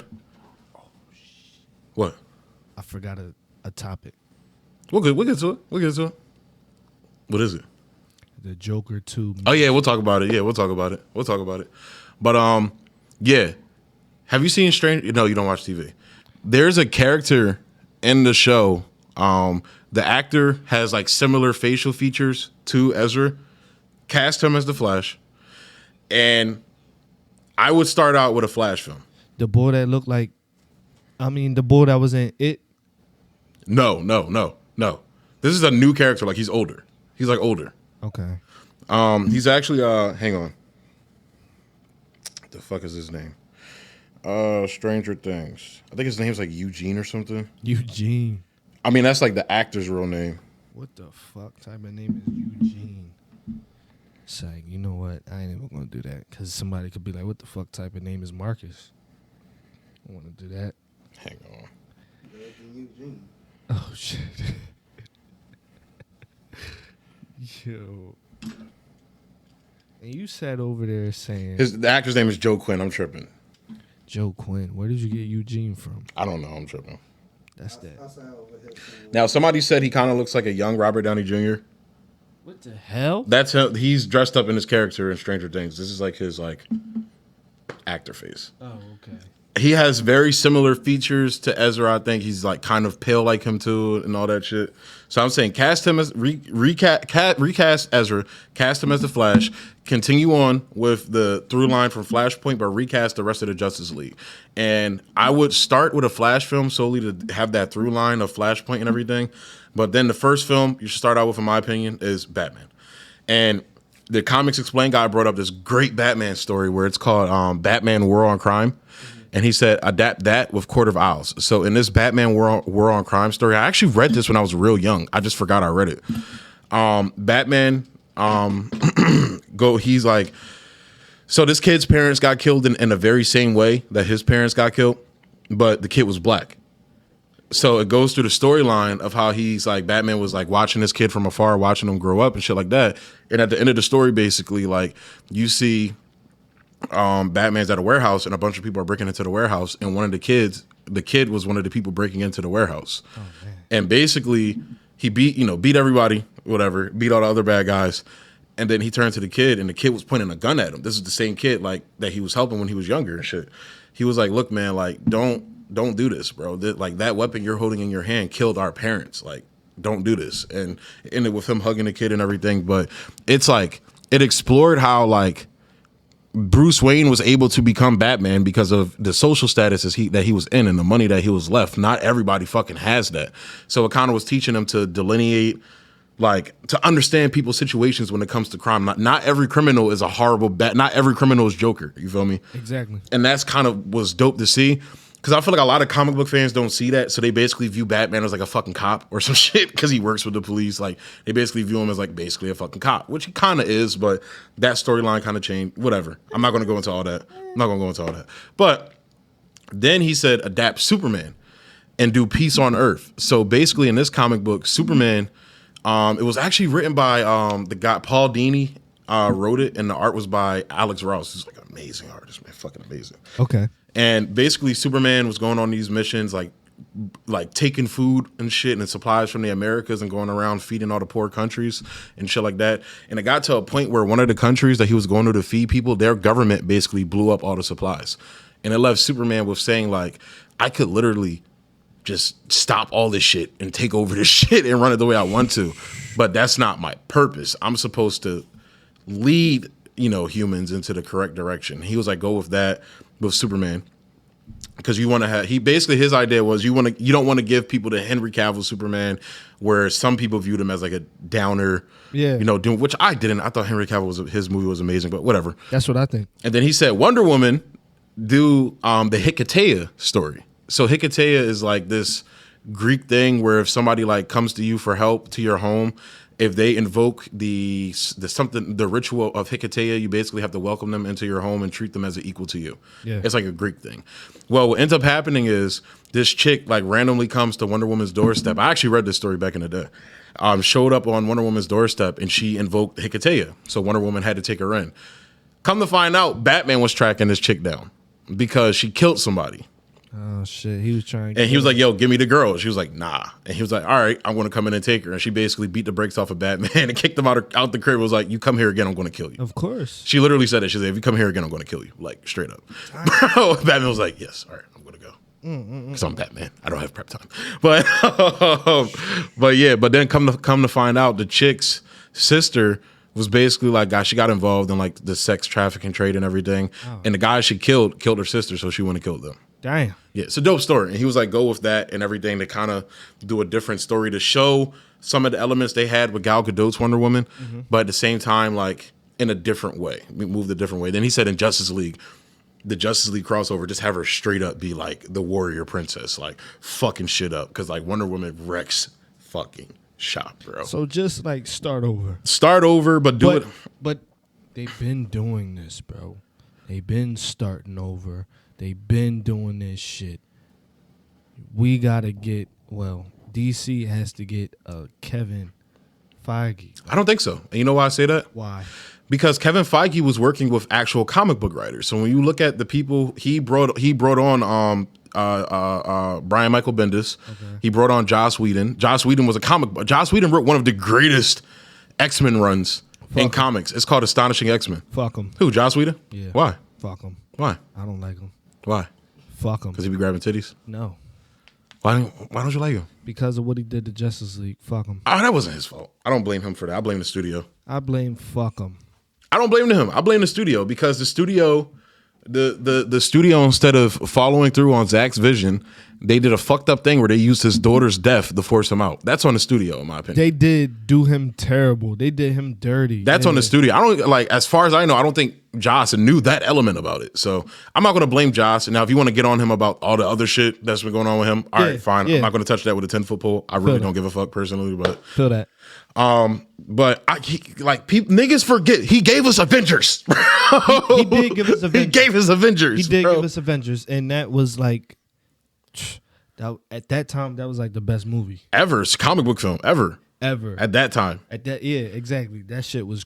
What? I forgot a topic. We'll get to it. We'll get to it. What is it? The Joker 2. Oh yeah, we'll talk about it. Yeah, we'll talk about it. But yeah. Have you seen Strange? No, you don't watch TV. There's a character in the show. The actor has like similar facial features to Ezra. Cast him as the Flash, and I would start out with a Flash film. The boy that looked like, the boy that was in It. No. This is a new character. Like he's older. He's like older. Okay. He's actually hang on. What the fuck is his name? Stranger Things. I think his name's like Eugene or something. Eugene. I mean, that's like the actor's real name. What the fuck type of name is Eugene? It's like, you know what? I ain't even gonna do that because somebody could be like, "What the fuck type of name is Marcus?" I want to do that. Hang on. Oh shit. Yo. And you sat over there saying The actor's name is Joe Quinn. I'm tripping. Joe Quinn. Where did you get Eugene from? I don't know. I'm tripping. That's that. Now, somebody said he kind of looks like a young Robert Downey Jr. What the hell? That's him. He's dressed up in his character in Stranger Things. This is like his actor face. Oh, okay. he has very similar features to Ezra. I think he's like kind of pale like him too, and all that shit. So I'm saying cast him as recast Ezra, cast him as the Flash. Continue on with the through line from Flashpoint, but recast the rest of the Justice League. And I would start with a Flash film solely to have that through line of Flashpoint and everything. But then the first film you should start out with, in my opinion, is Batman. And the Comics Explained guy brought up this great Batman story where it's called Batman War on Crime. And he said, adapt that with Court of Owls. So in this Batman War on Crime story, I actually read this when I was real young. I just forgot I read it. Batman, he's like, so this kid's parents got killed in the very same way that his parents got killed, but the kid was black. So it goes through the storyline of how he's like, Batman was like watching this kid from afar, watching him grow up and shit like that. And at the end of the story, basically, like you see Batman's at a warehouse and a bunch of people are breaking into the warehouse, and the kid was one of the people breaking into the warehouse. Oh, man. And basically he beat everybody, whatever, beat all the other bad guys. And then he turned to the kid and the kid was pointing a gun at him. This is the same kid like that he was helping when he was younger and shit. He was like, look, man, like don't do this, bro. Like that weapon you're holding in your hand killed our parents. Like, don't do this. And ended with him hugging the kid and everything. But it's like, it explored how like Bruce Wayne was able to become Batman because of the social status that he was in and the money that he was left. Not everybody fucking has that. So it kind of was teaching him to delineate, like, to understand people's situations when it comes to crime. Not every criminal is a horrible not every criminal is Joker. You feel me? Exactly. And that's kind of was dope to see. Because I feel like a lot of comic book fans don't see that. So they basically view Batman as like a fucking cop or some shit because he works with the police. Like, they basically view him as like basically a fucking cop, which he kind of is, but that storyline kind of changed. Whatever. I'm not going to go into all that. But then he said adapt Superman and do Peace on Earth. So basically in this comic book, Superman, it was actually written by the guy, Paul Dini wrote it, and the art was by Alex Ross, who's like an amazing artist, man, fucking amazing. Okay. And basically, Superman was going on these missions, like taking food and shit and supplies from the Americas and going around feeding all the poor countries and shit like that. And it got to a point where one of the countries that he was going to feed people, their government basically blew up all the supplies. And it left Superman with saying, like, I could literally just stop all this shit and take over this shit and run it the way I want to. But that's not my purpose. I'm supposed to lead, humans into the correct direction. He was like, go with that. With Superman, because you want to have, his idea was you don't want to give people the Henry Cavill Superman, where some people viewed him as like a downer, which I didn't. I thought Henry Cavill his movie was amazing, but whatever. That's what I think. And then he said Wonder Woman do the Hikatea story. So Hikatea is like this Greek thing where if somebody like comes to you for help to your home, if they invoke the ritual of Hikatea, you basically have to welcome them into your home and treat them as an equal to you. Yeah. It's like a Greek thing. Well, what ends up happening is this chick like randomly comes to Wonder Woman's doorstep. I actually read this story back in the day. Showed up on Wonder Woman's doorstep and she invoked Hikatea. So Wonder Woman had to take her in. Come to find out, Batman was tracking this chick down because she killed somebody. Oh shit, he was trying. And he was like, yo, give me the girl. She was like, nah. And he was like, all right, I'm going to come in and take her. And she basically beat the brakes off of Batman and kicked him out the crib. Was like, you come here again, I'm going to kill you. Of course. She literally said that. She said, if you come here again, I'm going to kill you. Like, straight up. Bro, Batman was like, yes, all right, I'm going to go. Because I'm Batman. I don't have prep time. But then come to find out, the chick's sister was basically like, she got involved in like the sex trafficking trade and everything. Oh. And the guy she killed her sister, so she wouldn't have killed them. Damn. Yeah, it's a dope story. And he was like, go with that and everything to kind of do a different story to show some of the elements they had with Gal Gadot's Wonder Woman, but at the same time, like, in a different way. We moved a different way. Then he said in Justice League, the Justice League crossover, just have her straight up be like the warrior princess, like fucking shit up. Because like Wonder Woman wrecks fucking shop, bro. So just like start over. Start over, but do it. But they've been doing this, bro. They've been starting over. They've been doing this shit. We gotta get, DC has to get a Kevin Feige. I don't think so. And you know why I say that? Why? Because Kevin Feige was working with actual comic book writers. So when you look at the people he brought on Brian Michael Bendis. Okay. He brought on Joss Whedon. Joss Whedon was a comic book. Joss Whedon wrote one of the greatest X-Men runs in comics. It's called Astonishing X-Men. Fuck him. Who, Joss Whedon? Yeah. Why? Fuck him. Why? I don't like him. Why? Fuck him. Because he be grabbing titties? No. Why don't you like him? Because of what he did to Justice League. Fuck him. Oh, that wasn't his fault. I don't blame him for that. I blame the studio. I blame fuck him. I don't blame him. I blame the studio because the studio, the studio, instead of following through on Zach's vision, they did a fucked up thing where they used his daughter's death to force him out. That's on the studio, in my opinion. They did do him terrible. They did him dirty. That's on the studio. I don't like, as far as I know, I don't think Joss knew that element about it. So I'm not going to blame Joss. Now, if you want to get on him about all the other shit that's been going on with him, all right, fine. I'm not going to touch that with a 10-foot pole. I really don't give a fuck personally, but feel that. But niggas forget he gave us Avengers. He did give us Avengers. He gave us Avengers. He did give us Avengers, and that was like, at that time, that was like the best movie ever. Comic book film ever. At that time. Yeah, exactly. That shit was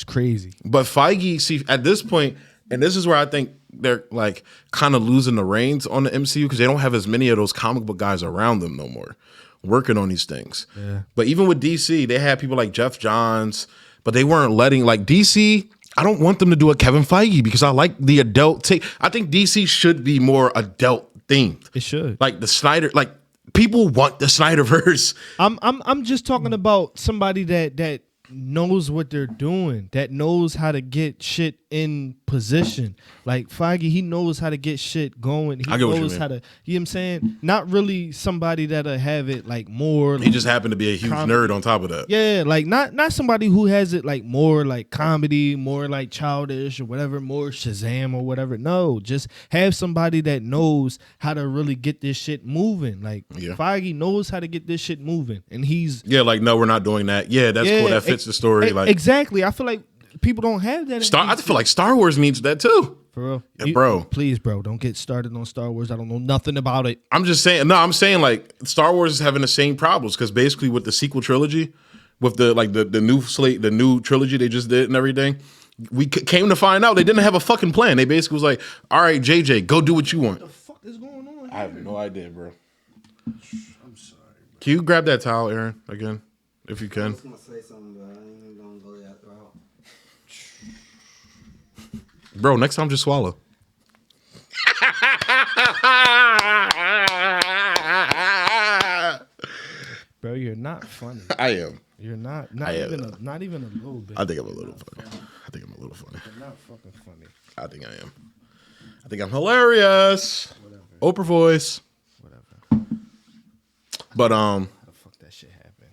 crazy. But Feige, see, at this point, and this is where I think they're like kind of losing the reins on the MCU because they don't have as many of those comic book guys around them no more, working on these things. Yeah. But even with DC, they had people like Jeff Johns, but they weren't letting, like, DC, I don't want them to do a Kevin Feige because I like the adult take. I think DC should be more adult themed. It should. Like the Snyder, like people want the Snyderverse. I'm just talking about somebody that knows what they're doing, that knows how to get shit in position. Like Feige, he knows how to get shit going. He knows how to, you know what I'm saying? Not really somebody that'll have it like more. He just happened to be a huge nerd on top of that. Yeah, like not somebody who has it like more like comedy, more like childish or whatever, more Shazam or whatever. No, just have somebody that knows how to really get this shit moving. Like Feige knows how to get this shit moving, and he's like, no, we're not doing that. Yeah, that's cool. That fits the story. Like exactly. I feel like people don't have that. I feel like Star Wars needs that too. For real? Yeah, bro. Please, bro, don't get started on Star Wars. I don't know nothing about it. I'm just saying, no, I'm saying like Star Wars is having the same problems because basically with the sequel trilogy, with the new slate, the new trilogy they just did and everything, we came to find out they didn't have a fucking plan. They basically was like, all right, JJ, go do what you want. What the fuck is going on? I have no idea, bro. I'm sorry, bro. Can you grab that towel, Aaron, again, if you can? I was gonna say something, but I ain't even gonna go that route. Bro, next time just swallow. Bro, you're not funny. I am. You're not even a little bit. I think I'm a little funny. You're not fucking funny. I think I am. I think I'm hilarious. Whatever. Oprah voice. Whatever. But How the fuck that shit happened?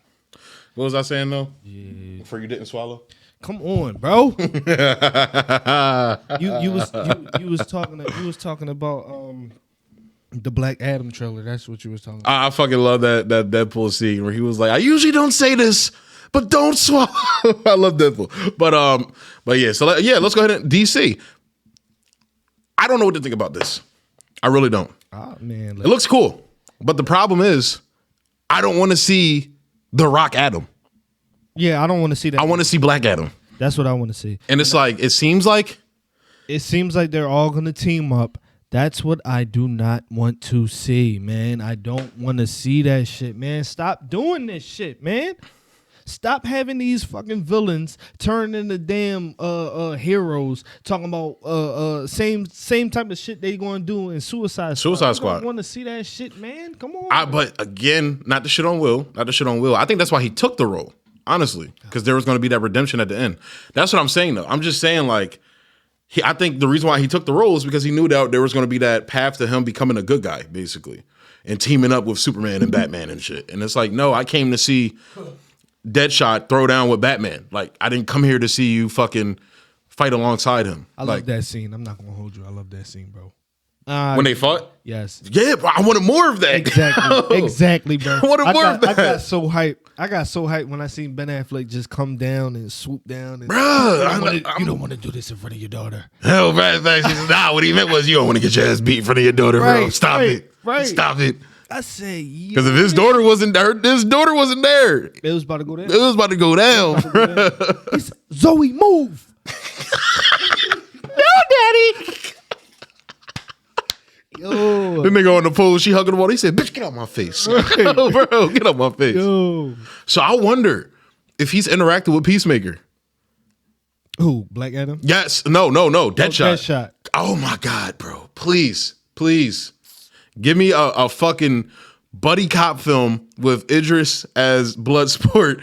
what was I saying though? Yeah. Before you didn't swallow? Come on, bro. you was talking about the Black Adam trailer. That's what you was talking about. I fucking love that Deadpool scene where he was like, I usually don't say this, but don't swallow. I love Deadpool. But yeah, so let's go ahead and DC. I don't know what to think about this. I really don't. Oh man, it looks cool. But the problem is, I don't want to see The Rock Adam. Yeah, I don't want to see that. I want to see Black Adam. That's what I want to see. And it's like, it seems like they're all going to team up. That's what I do not want to see, man. I don't want to see that shit, man. Stop doing this shit, man. Stop having these fucking villains turn into damn heroes. Talking about same type of shit they going to do in Suicide Squad. I want to see that shit, man. Come on. But again, not to shit on Will. I think that's why he took the role, honestly, because there was going to be that redemption at the end. That's what I'm saying, though. I'm just saying, like, I think the reason why he took the role is because he knew that there was going to be that path to him becoming a good guy, basically, and teaming up with Superman and Batman and shit. And it's like, no, I came to see Deadshot throw down with Batman. Like, I didn't come here to see you fucking fight alongside him. I love that scene. I'm not going to hold you. I love that scene, bro. When they fought? Yes. Yeah, bro, I wanted more of that. Exactly, bro. I wanted more of that. I got so hyped when I seen Ben Affleck just come down and swoop down. And, Bruh, you don't want to do this in front of your daughter. Hell, bad fact. She said, nah, what he meant was you don't want to get your ass beat in front of your daughter, bro. Stop it. Stop it. I say, because if his daughter wasn't there, it was about to go down. It was about to go down. Zoe, move. No, daddy. Yo. The nigga on the pole, she hugging the wall. He said, bitch, get out my face. Bro, get out my face. Yo. So I wonder if he's interacting with Peacemaker. Who? Black Adam? Yes. No. Deadshot. Deadshot. Oh my God, bro. Please. Please. Give me a fucking buddy cop film with Idris as Bloodsport,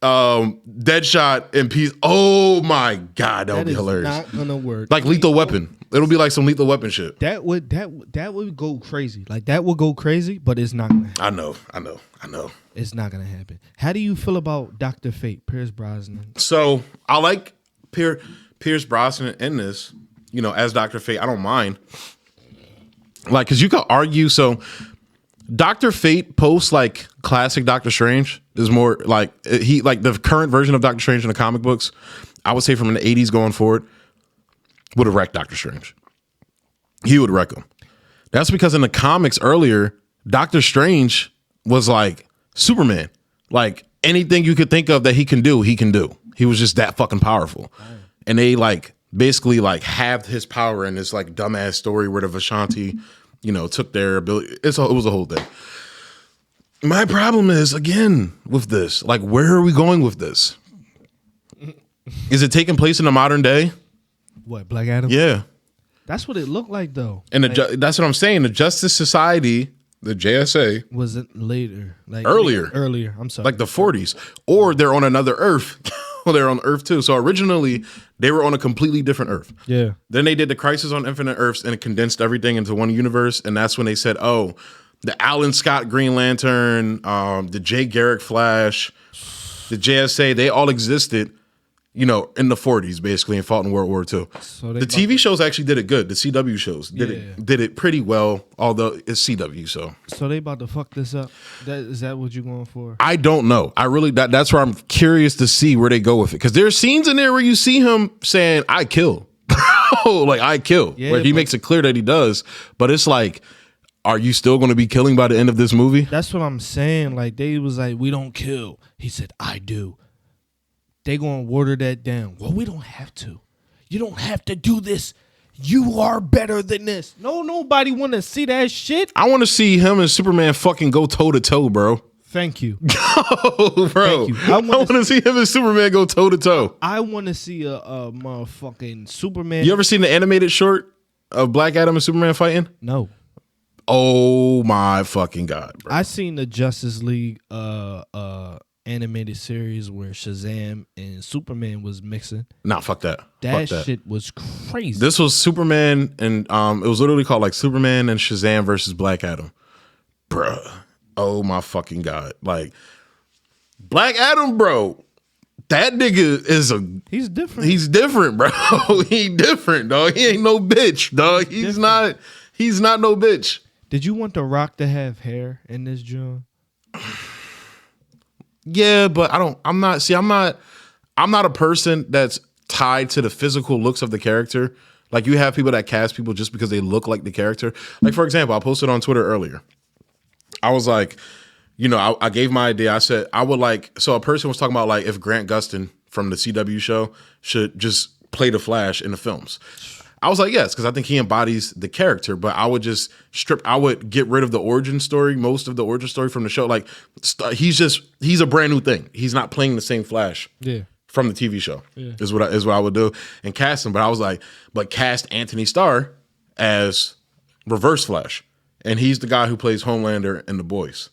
Deadshot, and Peace. Oh my God, that would be hilarious. Not gonna work. Like Lethal Weapon. It'll be like some Lethal Weapon shit. That would go crazy. Like that would go crazy, but it's not gonna happen. I know. It's not gonna happen. How do you feel about Dr. Fate, Pierce Brosnan? So I like Pierce Brosnan in this, as Dr. Fate. I don't mind. Like, cause you could argue. So Dr. Fate post like classic Doctor Strange is more like the current version of Doctor Strange in the comic books. I would say from the 80s going forward would have wrecked Doctor Strange. He would wreck him. That's because in the comics earlier, Doctor Strange was like Superman. Like anything you could think of that he can do, he can do. He was just that fucking powerful. And they like basically like halved his power in this like dumbass story where the Vishanti, took their ability. It was a whole thing. My problem is, again, with this, like, where are we going with this? Is it taking place in the modern day? What, Black Adam? Yeah. That's what it looked like, though. And that's what I'm saying. The Justice Society, the JSA, was it later? Like earlier. I'm sorry. Like the 40s. Or they're on another Earth. Well, they're on Earth too. So originally, they were on a completely different Earth. Yeah. Then they did the Crisis on Infinite Earths and it condensed everything into one universe. And that's when they said, oh, the Alan Scott Green Lantern, the Jay Garrick Flash, the JSA, they all existed, in the 40s, basically, and fought in World War II. So the TV shows actually did it good. The CW shows did it pretty well, although it's CW, so. So they about to fuck this up? Is that what you're going for? I don't know. That's where I'm curious to see where they go with it. Because there's scenes in there where you see him saying, I kill. Like, I kill. Yeah, where he makes it clear that he does. But it's like, are you still going to be killing by the end of this movie? That's what I'm saying. Like, they was like, we don't kill. He said, I do. They going to water that down. Well, we don't have to. You don't have to do this. You are better than this. No, nobody want to see that shit. I want to see him and Superman fucking go toe to toe, bro. Thank you. Oh, bro. Thank you. I want to see him and Superman go toe to toe. I want to see a motherfucking Superman. You ever seen the animated short of Black Adam and Superman fighting? No. Oh my fucking God, bro. I seen the Justice League animated series where Shazam and Superman was mixing. Nah, fuck that. That fuck shit was crazy. This was Superman and it was literally called like Superman and Shazam versus Black Adam. Bruh. Oh my fucking God. Like Black Adam, bro. That nigga he's different. He's different, bro. He different, dog. He ain't no bitch, dog. He's not no bitch. Did you want The Rock to have hair in this joint? Yeah, but I'm not a person that's tied to the physical looks of the character. Like you have people that cast people just because they look like the character. Like for example, I posted on Twitter earlier. I was like, I gave my idea. I said I would so a person was talking about like if Grant Gustin from the CW show should just play the Flash in the films. I was like, yes, because I think he embodies the character, but I would just I would get rid of the origin story, most of the origin story from the show. Like, he's a brand new thing. He's not playing the same Flash from the TV show, is what I would do, and cast him. But I was like, but cast Anthony Starr as Reverse Flash, and he's the guy who plays Homelander in The Boys.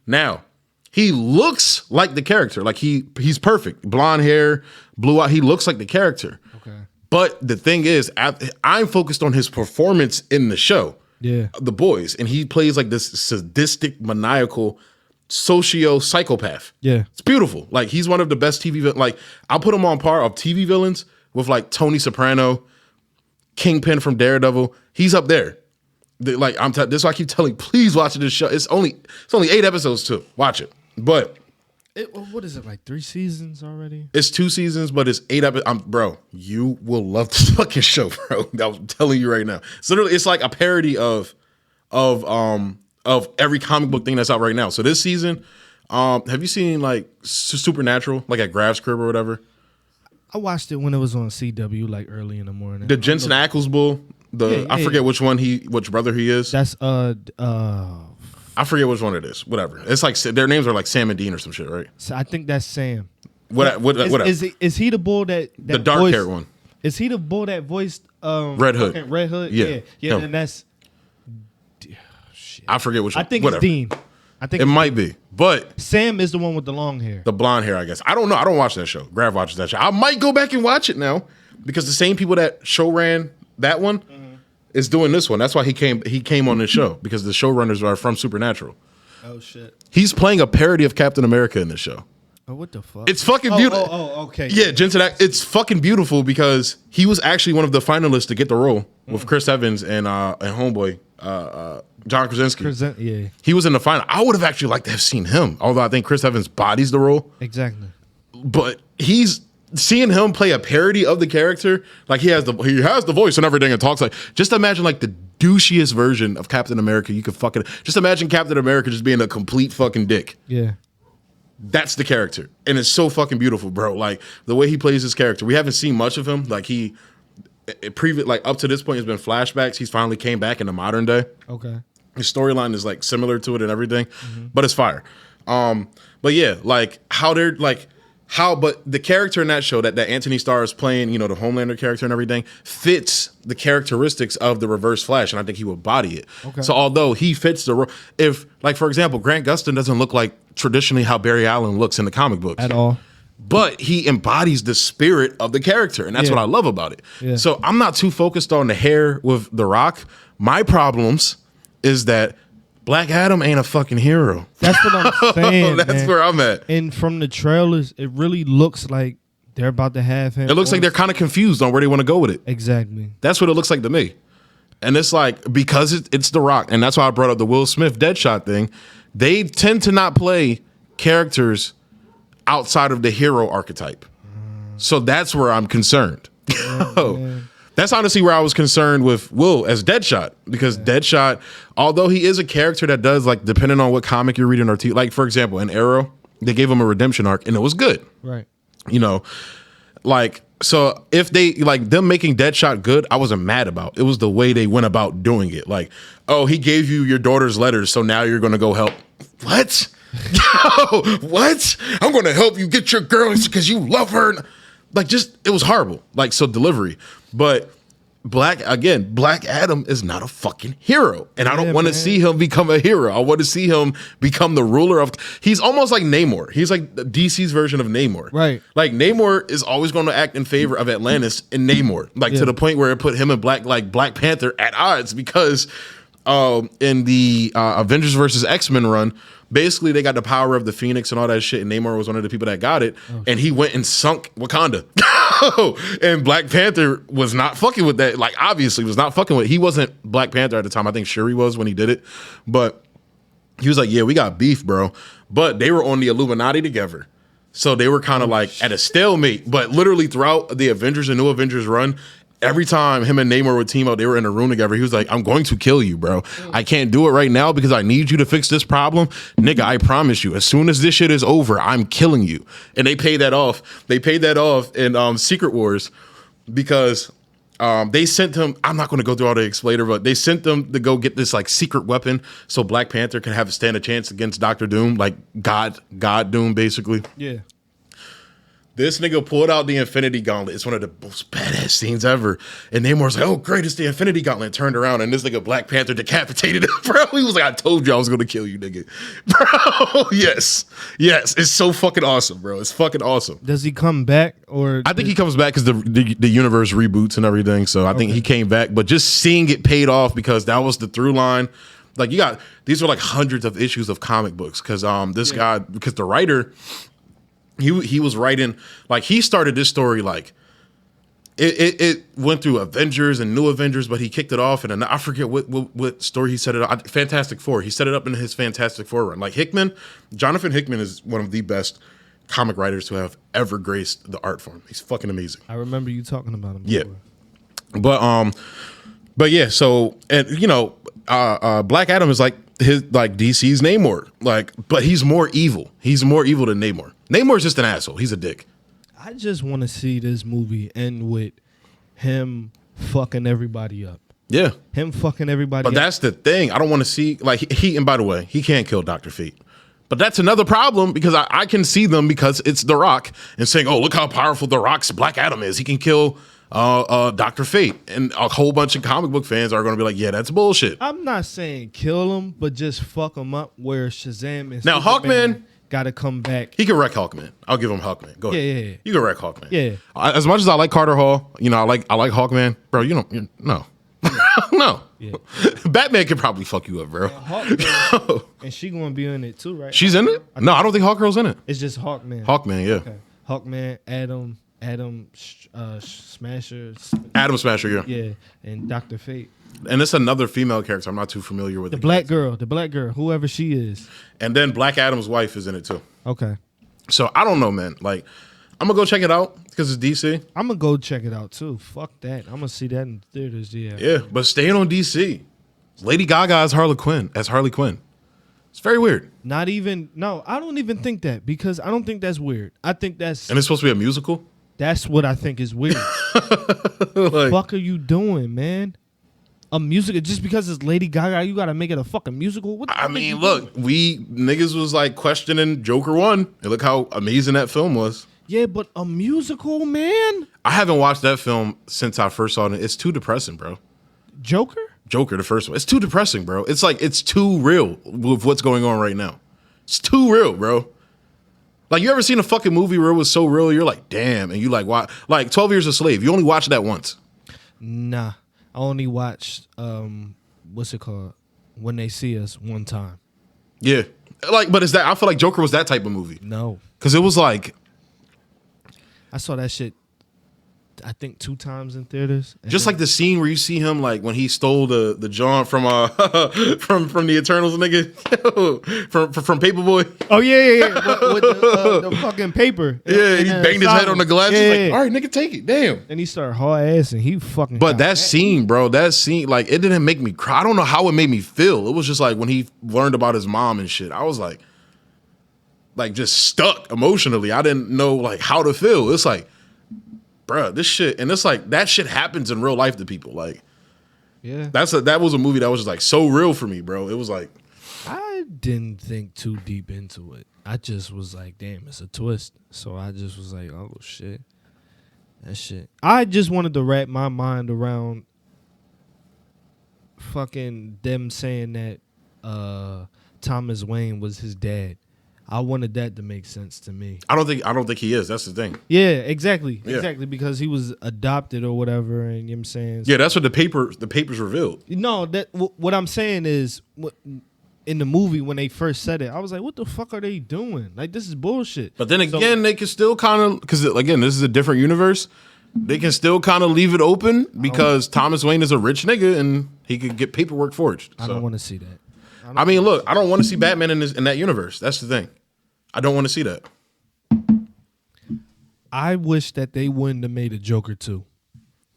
Now, he looks like the character. Like, he's perfect. Blonde hair, blue eye. He looks like the character. Okay. But the thing is, I'm focused on his performance in the show, The Boys, and he plays like this sadistic, maniacal, socio-psychopath. Yeah, it's beautiful. Like he's one of the best TV. Like I'll put him on par of TV villains with like Tony Soprano, Kingpin from Daredevil. He's up there. This is why I keep telling, please watch this show. It's only 8 episodes too. Watch it, but. What is it, like 3 seasons already? It's 2 seasons, but it's 8 episodes. Bro, you will love this fucking show, bro. I'm telling you right now. So literally, it's like a parody of every comic book thing that's out right now. So this season, have you seen like Supernatural, like at Grav's crib or whatever? I watched it when it was on CW, like early in the morning. The Jensen Ackles bull. I forget which brother he is. That's I forget which one it is. Whatever. It's like their names are like Sam and Dean or some shit, right? So I think that's Sam. Whatever. Is he the bull that the dark haired one? Is he the bull that voiced Red Hood? Red Hood. Yeah. And that's I forget which one. I think Whatever. it's Dean. I think It might be. But Sam is the one with the long hair. the blonde hair, I guess. I don't know. I don't watch that show. Grav watches that show. I might go back and watch it now because the same people that show ran that one is doing this one. That's why he came on this show because the showrunners are from Supernatural. Oh shit. He's playing a parody of Captain America in this show. Oh, what the fuck? It's fucking beautiful. Okay. Yeah, Jensen, it's fucking beautiful because he was actually one of the finalists to get the role with Chris Evans and homeboy John Krasinski. Yeah. He was in the final. I would have actually liked to have seen him, although I think Chris Evans bodies the role. Exactly. But seeing him play a parody of the character, like he has the voice and everything and talks like. Just imagine like the douchiest version of Captain America you could fucking. Just imagine Captain America just being a complete fucking dick. Yeah. That's the character, and it's so fucking beautiful, bro. Like the way he plays his character. We haven't seen much of him. Like like up to this point, has been flashbacks. He's finally came back in the modern day. Okay. His storyline is like similar to it and everything, but it's fire. But yeah, like but the character in that show that Anthony Starr is playing, you know, the Homelander character and everything, fits the characteristics of the Reverse Flash, and I think he would body it. Okay. So although he fits the role, if like for example, Grant Gustin doesn't look like traditionally how Barry Allen looks in the comic books At all. but he embodies the spirit of the character, and that's what I love about it. Yeah. So I'm not too focused on the hair with The Rock. My problems is that Black Adam ain't a fucking hero. That's what I'm saying. That's man. where I'm at. And from the trailers, it really looks like they're about to have him. It looks like they're kind of confused on where they want to go with it. Exactly. That's what it looks like to me. And it's like, because it's The Rock, and that's why I brought up the Will Smith Deadshot thing, they tend to not play characters outside of the hero archetype. So that's where I'm concerned. That's honestly where I was concerned with Will as Deadshot, because Deadshot, although he is a character that does, like, depending on what comic you're reading or like, for example, in Arrow, they gave him a redemption arc and it was good. Right. You know, like, so if they, like, them making Deadshot good, I wasn't mad about. It was the way they went about doing it. Like, oh, he gave you your daughter's letters, so now you're going to go help. What? Yo, what? I'm going to help you get your girl because you love her. Like, just, it was horrible. Like, so delivery. But Black Adam is not a fucking hero. And I don't want to see him become a hero. I want to see him become the ruler of, he's almost like Namor. He's like DC's version of Namor. Right. Like, Namor is always going to act in favor of Atlantis and Namor. Like, to the point where it put him and Black Panther at odds because in the Avengers versus X-Men run, basically they got the power of the Phoenix and all that shit, and Namor was one of the people that got it, and he went and sunk Wakanda. And Black Panther was not fucking with that. Like, obviously was not fucking with it. He wasn't Black Panther at the time. I think Shuri was when he did it. But he was like, yeah, we got beef, bro. But they were on the Illuminati together. So they were kind of like at a stalemate. But literally throughout the Avengers and New Avengers run, every time him and Namor would team up, they were in a room together. He was like, I'm going to kill you, bro. I can't do it right now because I need you to fix this problem. Nigga, I promise you, as soon as this shit is over, I'm killing you. And they paid that off. They paid that off in Secret Wars because they sent him, I'm not going to go through all the explainer, but they sent them to go get this like secret weapon so Black Panther can have stand a chance against Dr. Doom, like God Doom, basically. Yeah. This nigga pulled out the Infinity Gauntlet. It's one of the most badass scenes ever. And Namor's like, oh, great, it's the Infinity Gauntlet. Turned around, and this nigga Black Panther decapitated him, bro. He was like, I told you I was going to kill you, nigga. Bro, yes. Yes, it's so fucking awesome, bro. It's fucking awesome. Does he come back? Or I think he comes back because the universe reboots and everything. So I think he came back. But just seeing it paid off because that was the through line. Like, these are like hundreds of issues of comic books because this guy, because the writer... He was writing, like, he started this story, like, it went through Avengers and New Avengers, but he kicked it off, and I forget what story he set it up. Fantastic Four. He set it up in his Fantastic Four run. Like, Jonathan Hickman is one of the best comic writers to have ever graced the art form. He's fucking amazing. I remember you talking about him. Yeah. But yeah, so, and, you know, Black Adam is like DC's Namor, like, but he's more evil. He's more evil than Namor. Namor's just an asshole. He's a dick. I just want to see this movie end with him fucking everybody up. Yeah. Him fucking everybody up. But that's the thing. I don't want to see, like, and by the way, he can't kill Dr. Fate. But that's another problem because I can see them because it's The Rock and saying, oh, look how powerful The Rock's Black Adam is. He can kill Dr. Fate, and a whole bunch of comic book fans are going to be like, yeah, that's bullshit. I'm not saying kill him, but just fuck him up where Shazam and Now, Superman Hawkman, got to come back. he can wreck Hawkman. I'll give him Hawkman. Go ahead. Yeah. You can wreck Hawkman. Yeah. As much as I like Carter Hall, I like Hawkman, bro. No. No. Yeah. Batman can probably fuck you up, bro. Hawkman, and she gonna be in it too, right? She's in it? No, I don't think Hawkgirl's in it. It's just Hawkman. Hawkman, yeah. Okay. Hawkman, Adam Smasher. Adam Smasher, yeah. Yeah, and Dr. Fate. And it's another female character. I'm not too familiar with The black girl, whoever she is. And then Black Adam's wife is in it too. Okay. So I don't know, man. Like, I'm gonna go check it out because it's DC. I'm gonna go check it out too. Fuck that. I'm gonna see that in theaters. Yeah. Yeah, but staying on DC, Lady Gaga as Harley Quinn. It's very weird. I don't even think that because I don't think that's weird. I think that's And it's supposed to be a musical. That's what I think is weird. Like, fuck are you doing, man? A musical just because it's Lady Gaga, you gotta make it a fucking musical? What the I fuck mean, you look, doing? we niggas was like questioning Joker 1. And look how amazing that film was. Yeah, but a musical, man? I haven't watched that film since I first saw it. It's too depressing, bro. Joker, the first one. It's too depressing, bro. It's like it's too real with what's going on right now. It's too real, bro. Like, you ever seen a fucking movie where it was so real, you're like, damn, and you like, why? Like 12 Years a Slave. You only watched that once. Nah. I only watched what's it called? When They See Us one time. Yeah. Like, but I feel like Joker was that type of movie. No. Because it was like, I saw that shit I think 2 times in theaters. just like the scene where you see him like when he stole the John from from the Eternals, nigga, from Paperboy. Oh yeah. with the fucking paper. Yeah, he banged his head on the glass. Yeah. He's like, all right, nigga, take it. Damn. And he started hard ass and he fucking. But that scene, bro, like, it didn't make me cry. I don't know how it made me feel. It was just like when he learned about his mom and shit. I was like just stuck emotionally. I didn't know like how to feel. It's like, bruh, this shit, and it's like that shit happens in real life to people. Like, yeah, that was a movie that was just like so real for me, bro. It was like, I didn't think too deep into it. I just was like, damn, it's a twist. So I just was like, oh shit, that shit. I just wanted to wrap my mind around fucking them saying that Thomas Wayne was his dad. I wanted that to make sense to me. I don't think he is. That's the thing. Yeah, exactly. Yeah. Exactly, because he was adopted or whatever, and you know what I'm saying? Yeah, that's what the papers revealed. No, what I'm saying is in the movie when they first said it, I was like, what the fuck are they doing? Like, this is bullshit. But then again, they can still kind of, because again, this is a different universe. They can still kind of leave it open because Thomas Wayne is a rich nigga and he could get paperwork forged. I don't want to see that. I mean, look, I don't want to see Batman in that universe. That's the thing. I don't want to see that. I wish that they wouldn't have made a Joker 2.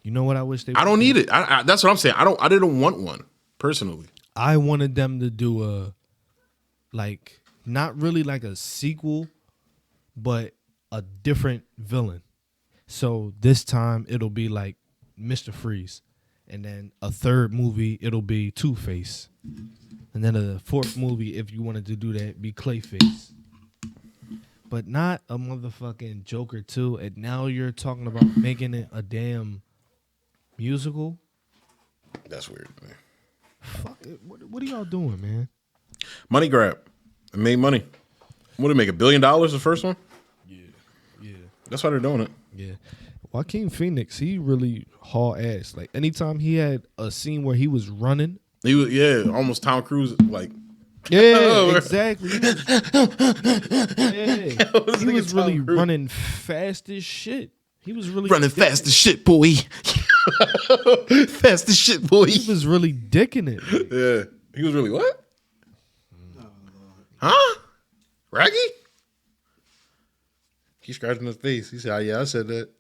You know what I wish they I don't need it. That's what I'm saying. I didn't want one, personally. I wanted them to do not really like a sequel, but a different villain. So this time it'll be like Mr. Freeze. And then a third movie, it'll be Two-Face. And then a fourth movie, if you wanted to do that, be Clayface. But not a motherfucking Joker 2. And now you're talking about making it a damn musical? That's weird, man. Fuck it. What are y'all doing, man? Money grab. It made money. What did it make, $1 billion the first one? Yeah. That's why they're doing it. Yeah. Joaquin Phoenix, he really haul ass. Like, anytime he had a scene where he was running. He was, almost Tom Cruise, like. Yeah, exactly. He was really Cruise. running fast as shit. He was really Running fast as shit, boy. Fast as shit, boy. He was really dicking it. Yeah. He was really what? Huh? Raggy? He's scratching his face. He said, oh, yeah, I said that.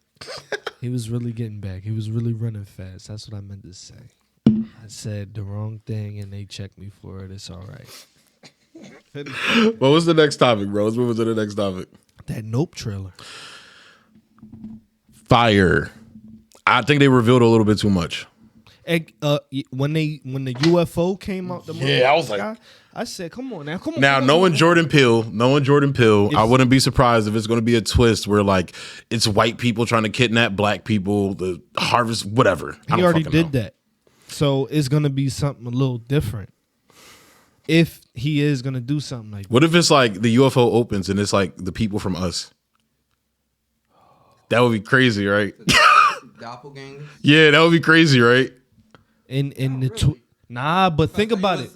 He was really getting back. He was really running fast. That's what I meant to say. I said the wrong thing and they checked me for it. It's all right. What was the next topic, bro? Let's move on to the next topic. That Nope trailer. Fire. I think they revealed a little bit too much. When the UFO came out, Yeah, I was like- sky, I said, "Come on now, come on." Now, come on, knowing come on. Jordan Peele, I wouldn't be surprised if it's going to be a twist where like it's white people trying to kidnap black people, the harvest, whatever. He already did that, so it's gonna be something a little different. If he is gonna do something like that. What if it's like the UFO opens and it's like the people from Us? That would be crazy, right? Doppelgangers. Yeah, that would be crazy, right? But think about it.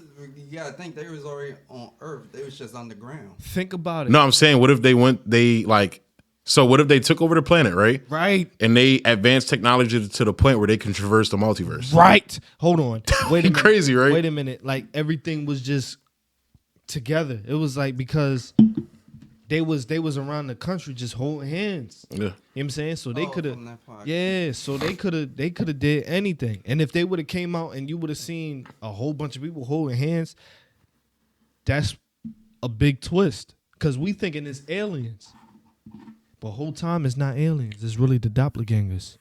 You gotta think they was already on Earth. They was just underground. Think about it. No, I'm saying, what if what if they took over the planet, right? Right. And they advanced technology to the point where they can traverse the multiverse. Right. Hold on. Wait a minute. Crazy, right? Wait a minute. Like everything was just together. It was like because they was around the country just holding hands. Yeah. You know what I'm saying? So they could have from that part. yeah, so they could have did anything. And if they would have came out and you would have seen a whole bunch of people holding hands, that's a big twist. Cause we thinking it's aliens. But whole time it's not aliens. It's really the doppelgangers.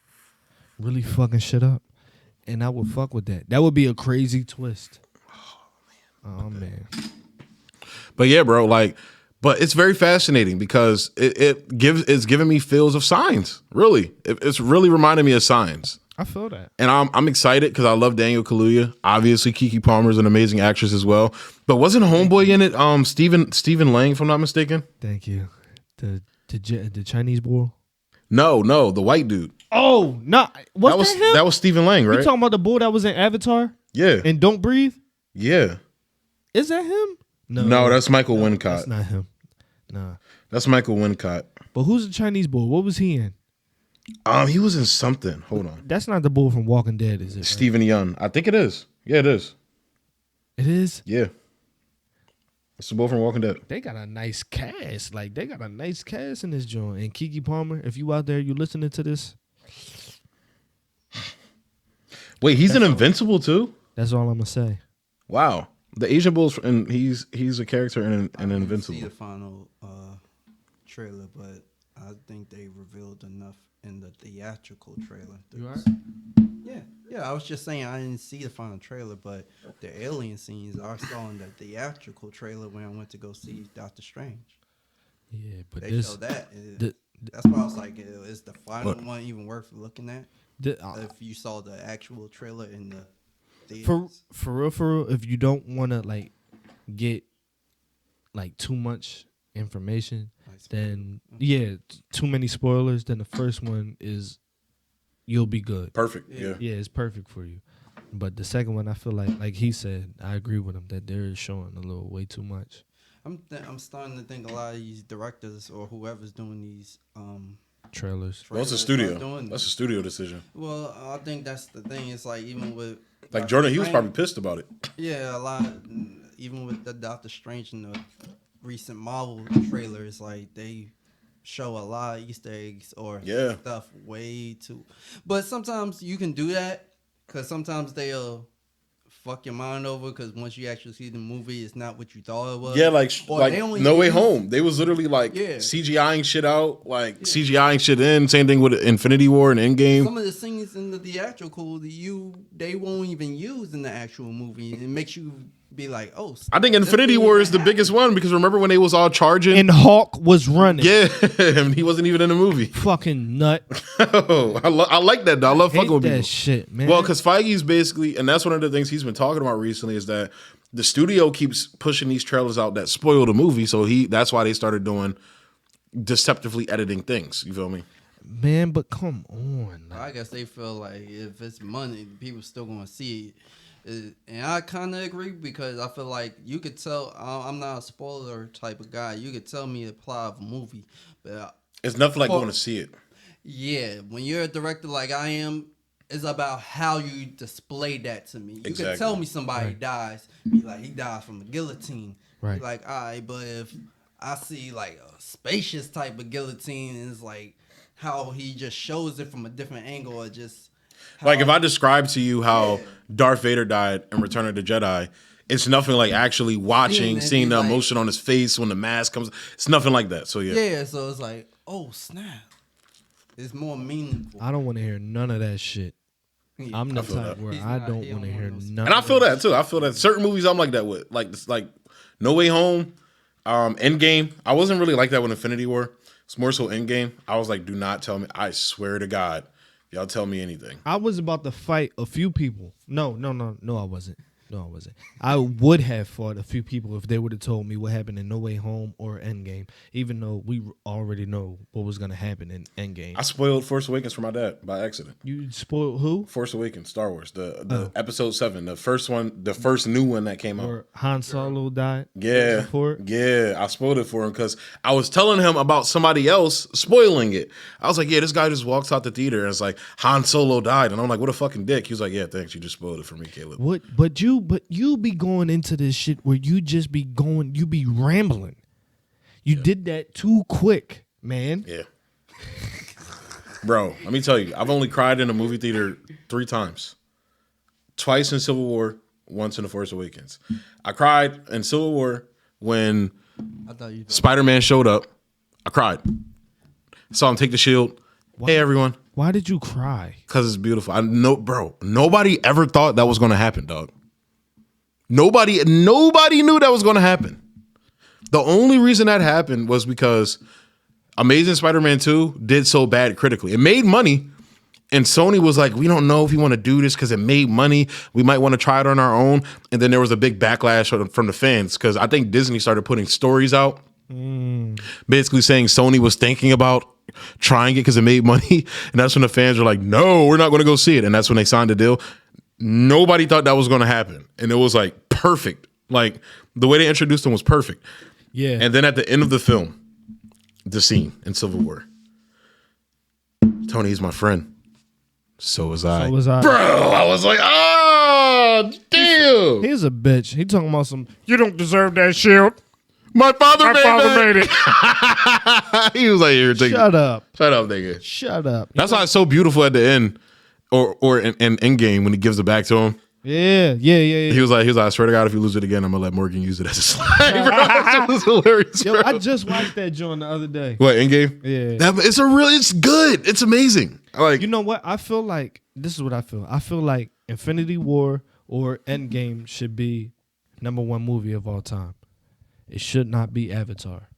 Really fucking shit up. And I would fuck with that. That would be a crazy twist. Oh man. But yeah, bro, but it's very fascinating because it's giving me feels of Signs. Really, it's really reminding me of Signs. I feel that. And I'm excited because I love Daniel Kaluuya. Obviously, Keke Palmer is an amazing actress as well. But wasn't Homeboy in it? Stephen Lang, if I'm not mistaken. Thank you. The Chinese boy. No, the white dude. Oh no! Was that him? That was Stephen Lang, right? You talking about the boy that was in Avatar? Yeah. And Don't Breathe? Yeah. Is that him? No, that's Michael Wincott. That's not him. Nah. That's Michael Wincott. But who's the Chinese boy? What was he in? He was in something. Hold on. That's not the boy from Walking Dead, is it? Right? Stephen Yeun. I think it is. Yeah, it is. It is? Yeah. It's the boy from Walking Dead. They got a nice cast. Like, they got a nice cast in this joint. And Keke Palmer, if you out there, you listening to this. Wait, he's in Invincible too? That's all I'm going to say. Wow. The Asian Bull's, and he's a character in I didn't Invincible. see the final trailer, but I think they revealed enough in the theatrical trailer. You all right? Yeah. I was just saying I didn't see the final trailer, but the alien scenes I saw in the theatrical trailer when I went to go see Doctor Strange. Yeah, but They this... showed that. the- That's why I was like, is the final one even worth looking at? If you saw the actual trailer in the theaters. For real, if you don't want to like get like too much information, then too many spoilers, then the first one is you'll be good. Perfect. Yeah. Yeah, it's perfect for you. But the second one, I feel like he said, I agree with him that they're showing a little way too much. I'm starting to think a lot of these directors or whoever's doing these Trailers. Well, it's a studio. That's a studio decision. Well, I think that's the thing. It's like even with Like Jordan, he was probably pissed about it. Yeah, a lot. Even with the Doctor Strange and the recent Marvel trailers, like they show a lot of Easter eggs or stuff way too. But sometimes you can do that because sometimes they'll fuck your mind over because once you actually see the movie, it's not what you thought it was. Yeah, like No Way Home. They was literally like CGIing shit out, CGIing shit in. Same thing with Infinity War and Endgame. Some of the scenes in the theatrical, they won't even use in the actual movie. It makes you be like, oh. I think Infinity War is the biggest one because remember when they was all charging and Hawk was running. Yeah, and he wasn't even in the movie. Fucking nut. Oh, I like that though. I love fucking with that people. Shit, man. Well, because Feige's basically, and that's one of the things he's been talking about recently is that the studio keeps pushing these trailers out that spoil the movie. So that's why they started doing deceptively editing things. You feel me? Man, but come on. I guess they feel like if it's money, people still gonna see it. And I kind of agree because I feel like you could tell. I'm not a spoiler type of guy. You could tell me the plot of a movie, but it's nothing like going to see it. Yeah, when you're a director like I am, it's about how you display that to me. You can tell me somebody dies, be like he dies from the guillotine. Right. Be like, all right, but if I see like a spacious type of guillotine, and it's like how he just shows it from a different angle, or just. Like if I describe to you how Darth Vader died in Return of the Jedi, it's nothing like actually seeing the emotion on his face when the mask comes. It's nothing like that. So yeah. So it's like, oh snap, it's more meaningful. I don't want to hear none of that shit. I'm the feel type that. where He's I not- don't he want to don't hear want no nothing. And I feel that too. I feel that certain movies I'm like that with, like No Way Home, Endgame. I wasn't really like that with Infinity War. It's more so Endgame. I was like, do not tell me. I swear to God, y'all tell me anything. I was about to fight a few people. No, I wasn't. No, I wasn't. I would have fought a few people if they would have told me what happened in No Way Home or Endgame, even though we already know what was going to happen in Endgame. I spoiled Force Awakens for my dad by accident. You spoiled who? Force Awakens, Star Wars, the episode 7, the first one, the first new one that came out. Where Han Solo died? Yeah, Before it? yeah, I spoiled it for him because I was telling him about somebody else spoiling it. I was like, yeah, this guy just walks out the theater and it's like, Han Solo died. And I'm like, what a fucking dick. He was like, yeah, thanks. You just spoiled it for me, Caleb. What? But you be going into this shit where you just be going, you be rambling. You did that too quick, man. Yeah. Bro, let me tell you, I've only cried in a movie theater 3 times. Twice in Civil War, once in The Force Awakens. I cried in Civil War when I thought you. Spider-Man showed up. I cried. Saw him take the shield. Hey, everyone. Why did you cry? Because it's beautiful. I know, bro, nobody ever thought that was going to happen, dog. Nobody knew that was going to happen. The only reason that happened was because Amazing Spider-Man 2 did so bad critically. It made money, and Sony was like, we don't know if we want to do this because it made money. We might want to try it on our own. And then there was a big backlash from the fans because I think Disney started putting stories out, basically saying Sony was thinking about trying it because it made money. And that's when the fans were like, no, we're not going to go see it. And that's when they signed the deal. Nobody thought that was going to happen. And it was like perfect. Like the way they introduced them was perfect. Yeah. And then at the end of the film, the scene in Civil War, Tony's my friend. So was I. So was I. Bro, I was like, oh, damn. He's a bitch. He talking about some, you don't deserve that shield. My father made it. He was like, here, take Shut up. Shut up, nigga. Shut up. That's why it's so beautiful at the end, or in Endgame when he gives it back to him. Yeah. He was like, I swear to God, if you lose it again, I'm gonna let Morgan use it as a slide. Bro, that shit was hilarious. Yo, bro. I just watched that joint the other day. What, Endgame? Yeah. It's good. It's amazing. Like, You know what? I feel like, this is what I feel. I feel like Infinity War or Endgame should be #1 movie of all time. It should not be Avatar.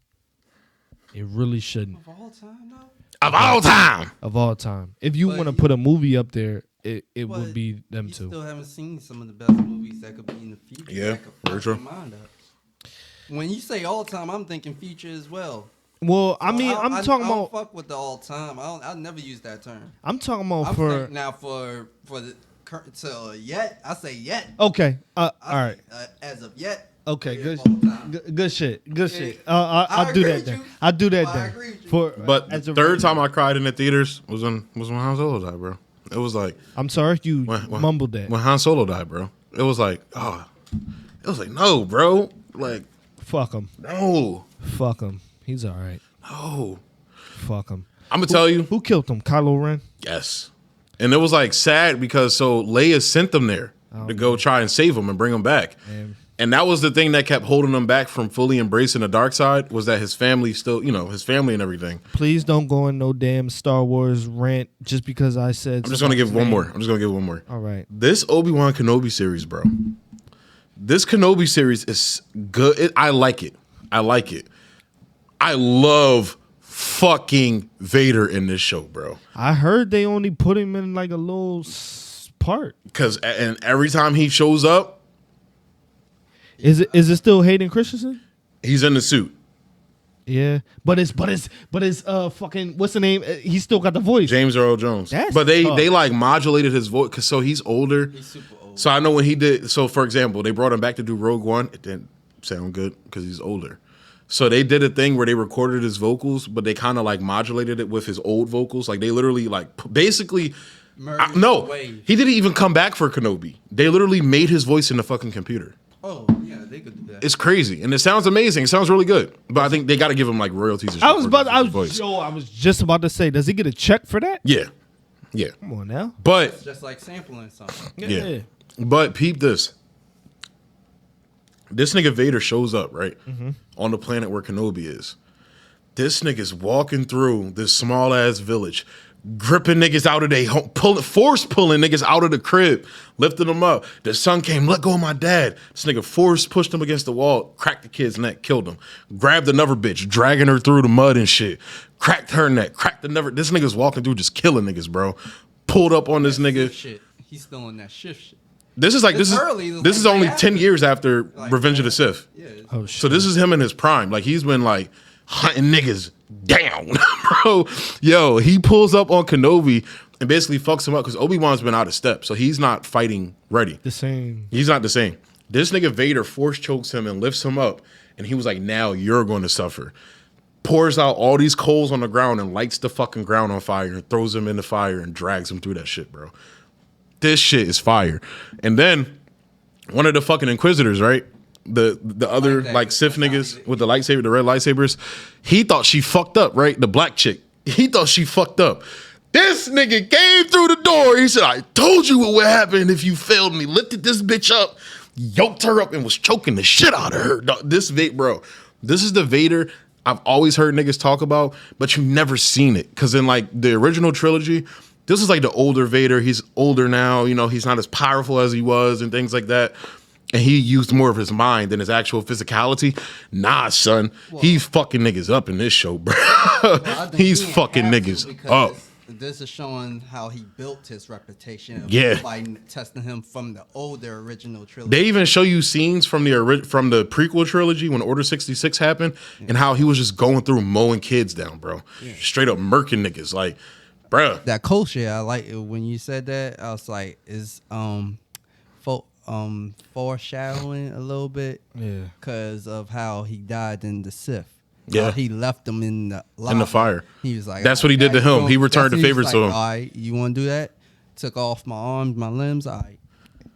It really shouldn't. Of all time, though. of all time. Of all time. If you But want to you- put a movie up there, it But would be them you two. still haven't seen some of the best movies that could be in the future. Yeah, that could very fuck true. your mind up. When you say all time, I'm thinking future as well. Well, I mean, I I'm don't talking about. fuck with the all time. I never use that term. I'm talking about I'm for. thinking now for the current till yet. I say yet. Okay. All I right. say, as of yet. Okay. yeah, Good. all time. Good shit. Good Yeah. shit. I'll do agree that with then. you. I'll do that I then. agree with you. For But as the a- third time I cried in the theaters was when Han Solo died, bro. It was like I'm sorry you when mumbled that. when Han Solo died, bro. It was like, it was like, no, bro. Like, Fuck him. no, Fuck him. He's all right. no. Fuck him. I'm gonna tell you, Who killed him? Kylo Ren. yes. And it was like sad because so Leia sent them there to go try and save him and bring him back. Man. And that was the thing that kept holding him back from fully embracing the dark side was that his family still, his family and everything. Please don't go in no damn Star Wars rant just because I said. I'm just gonna give one more. All right. This Obi-Wan Kenobi series, bro. This Kenobi series is good. I like it. I love fucking Vader in this show, bro. I heard they only put him in like a little part. And every time he shows up, Is it still Hayden Christensen? he's in the suit. Yeah, but it's fucking what's the name? He still got the voice. James Earl Jones. That's But they tough. like modulated his voice because so he's older. He's super old. So I know when he did. So for example, they brought him back to do Rogue One. It didn't sound good because he's older. So they did a thing where they recorded his vocals, but they kind of like modulated it with his old vocals. Like they literally like basically. Merged No, away. he didn't even come back for Kenobi. They literally made his voice in the fucking computer. Oh yeah, they could do that. It's crazy, and it sounds amazing. It sounds really good, but I think they got to give him like royalties. And shit I was for his voice. I was just about to say, does he get a check for that? Yeah. Come on now. But It's just like sampling something. yeah. But peep this. This nigga Vader shows up, right? On the planet where Kenobi is. This nigga's walking through this small ass village, gripping niggas out of their home, force pulling niggas out of the crib, lifting them up. The son came, let go of my dad. This nigga force pushed him against the wall, cracked the kid's neck, killed him. Grabbed another bitch, dragging her through the mud and shit. Cracked her neck, cracked another. This nigga's walking through just killing niggas, bro. Pulled up on this nigga. Shit. He's still on that shift shit. This is only 10 years after Revenge of the Sith. Yeah. Oh shit. So this is him in his prime. Like he's been like hunting niggas down, bro. Yo, he pulls up on Kenobi and basically fucks him up because Obi-Wan's been out of step, so he's not fighting ready. The same. He's not the same. This nigga Vader force chokes him and lifts him up, and he was like, now you're going to suffer. Pours out all these coals on the ground and lights the fucking ground on fire and throws him in the fire and drags him through that shit, bro. This shit is fire. And then one of the fucking Inquisitors, right? The other like Sith niggas with the lightsaber, the red lightsabers, he thought she fucked up, right? The black chick. He thought she fucked up. This nigga came through the door. He said, I told you what would happen if you failed me. Lifted this bitch up, yoked her up, and was choking the shit out of her. This is the Vader I've always heard niggas talk about, but you never seen it. Because in like the original trilogy, this is like the older Vader. He's older now. You know, he's not as powerful as he was and things like that. And he used more of his mind than his actual physicality. Nah, son. He's fucking niggas up in this show, bro. He's fucking niggas up. This is showing how he built his reputation by testing him from the older original trilogy. They even show you scenes from the prequel trilogy when Order 66 happened and how he was just going through mowing kids down, bro. Yeah. Straight up murking niggas. Like, bruh. That cool shit, I like it. When you said that, I was like, is foreshadowing a little bit, because of how he died in the Sith. Yeah, he left them in the lobby. In the fire. He was like, that's what he did to him. He returned the favor to him. All right, you want to do that? Took off my arms, my limbs. All right.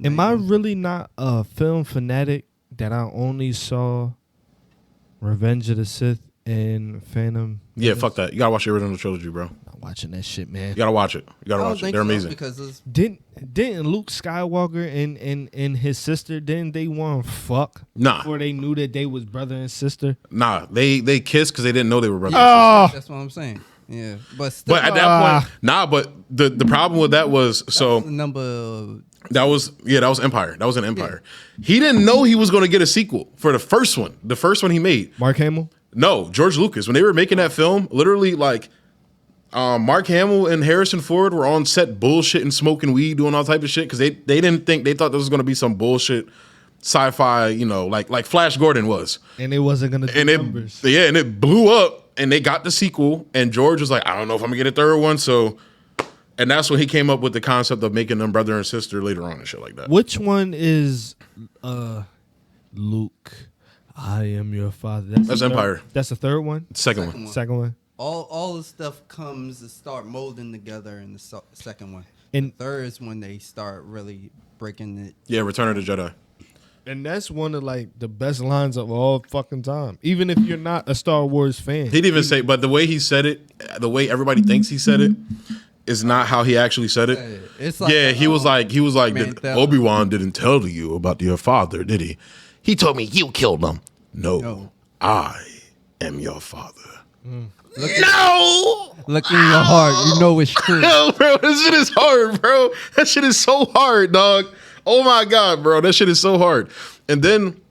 Am I really not a film fanatic that I only saw Revenge of the Sith and Phantom? Yeah, fuck that. You gotta watch the original trilogy, bro. Not watching that shit, man. You gotta watch it. You gotta watch it. They're amazing. Because didn't Luke Skywalker and his sister, didn't they want to fuck? Nah. Before they knew that they was brother and sister? Nah, they kissed because they didn't know they were brother and sister. That's what I'm saying. Yeah, but still, at that point, nah. But the problem with that was that was Empire. That was an Empire. Yeah. He didn't know he was going to get a sequel for the first one. The first one he made. Mark Hamill? No, George Lucas. When they were making that film, literally like Mark Hamill and Harrison Ford were on set bullshitting, smoking weed, doing all type of shit because they didn't think, they thought this was going to be some bullshit sci-fi, you know, like Flash Gordon was. And it wasn't going to do numbers. Yeah, and it blew up. And they got the sequel, and George was like, I don't know if I'm gonna get a third one. So, and that's when he came up with the concept of making them brother and sister later on and shit like that. Which one is Luke? I am your father. That's Empire. That's the third one? Second one. Second one. All the stuff comes to start molding together in the second one. And the third is when they start really breaking it. Yeah, Return of the Jedi. And that's one of like the best lines of all fucking time. Even if you're not a Star Wars fan. He didn't even say, but the way he said it, the way everybody thinks he said it, is not how he actually said it. It's like, he was like, Obi-Wan didn't tell you about your father, did he? He told me you killed him. No. I am your father. Look in your heart. You know it's true. Hell, bro, this shit is hard, bro. That shit is so hard, dog. Oh my God, bro. That shit is so hard. And then,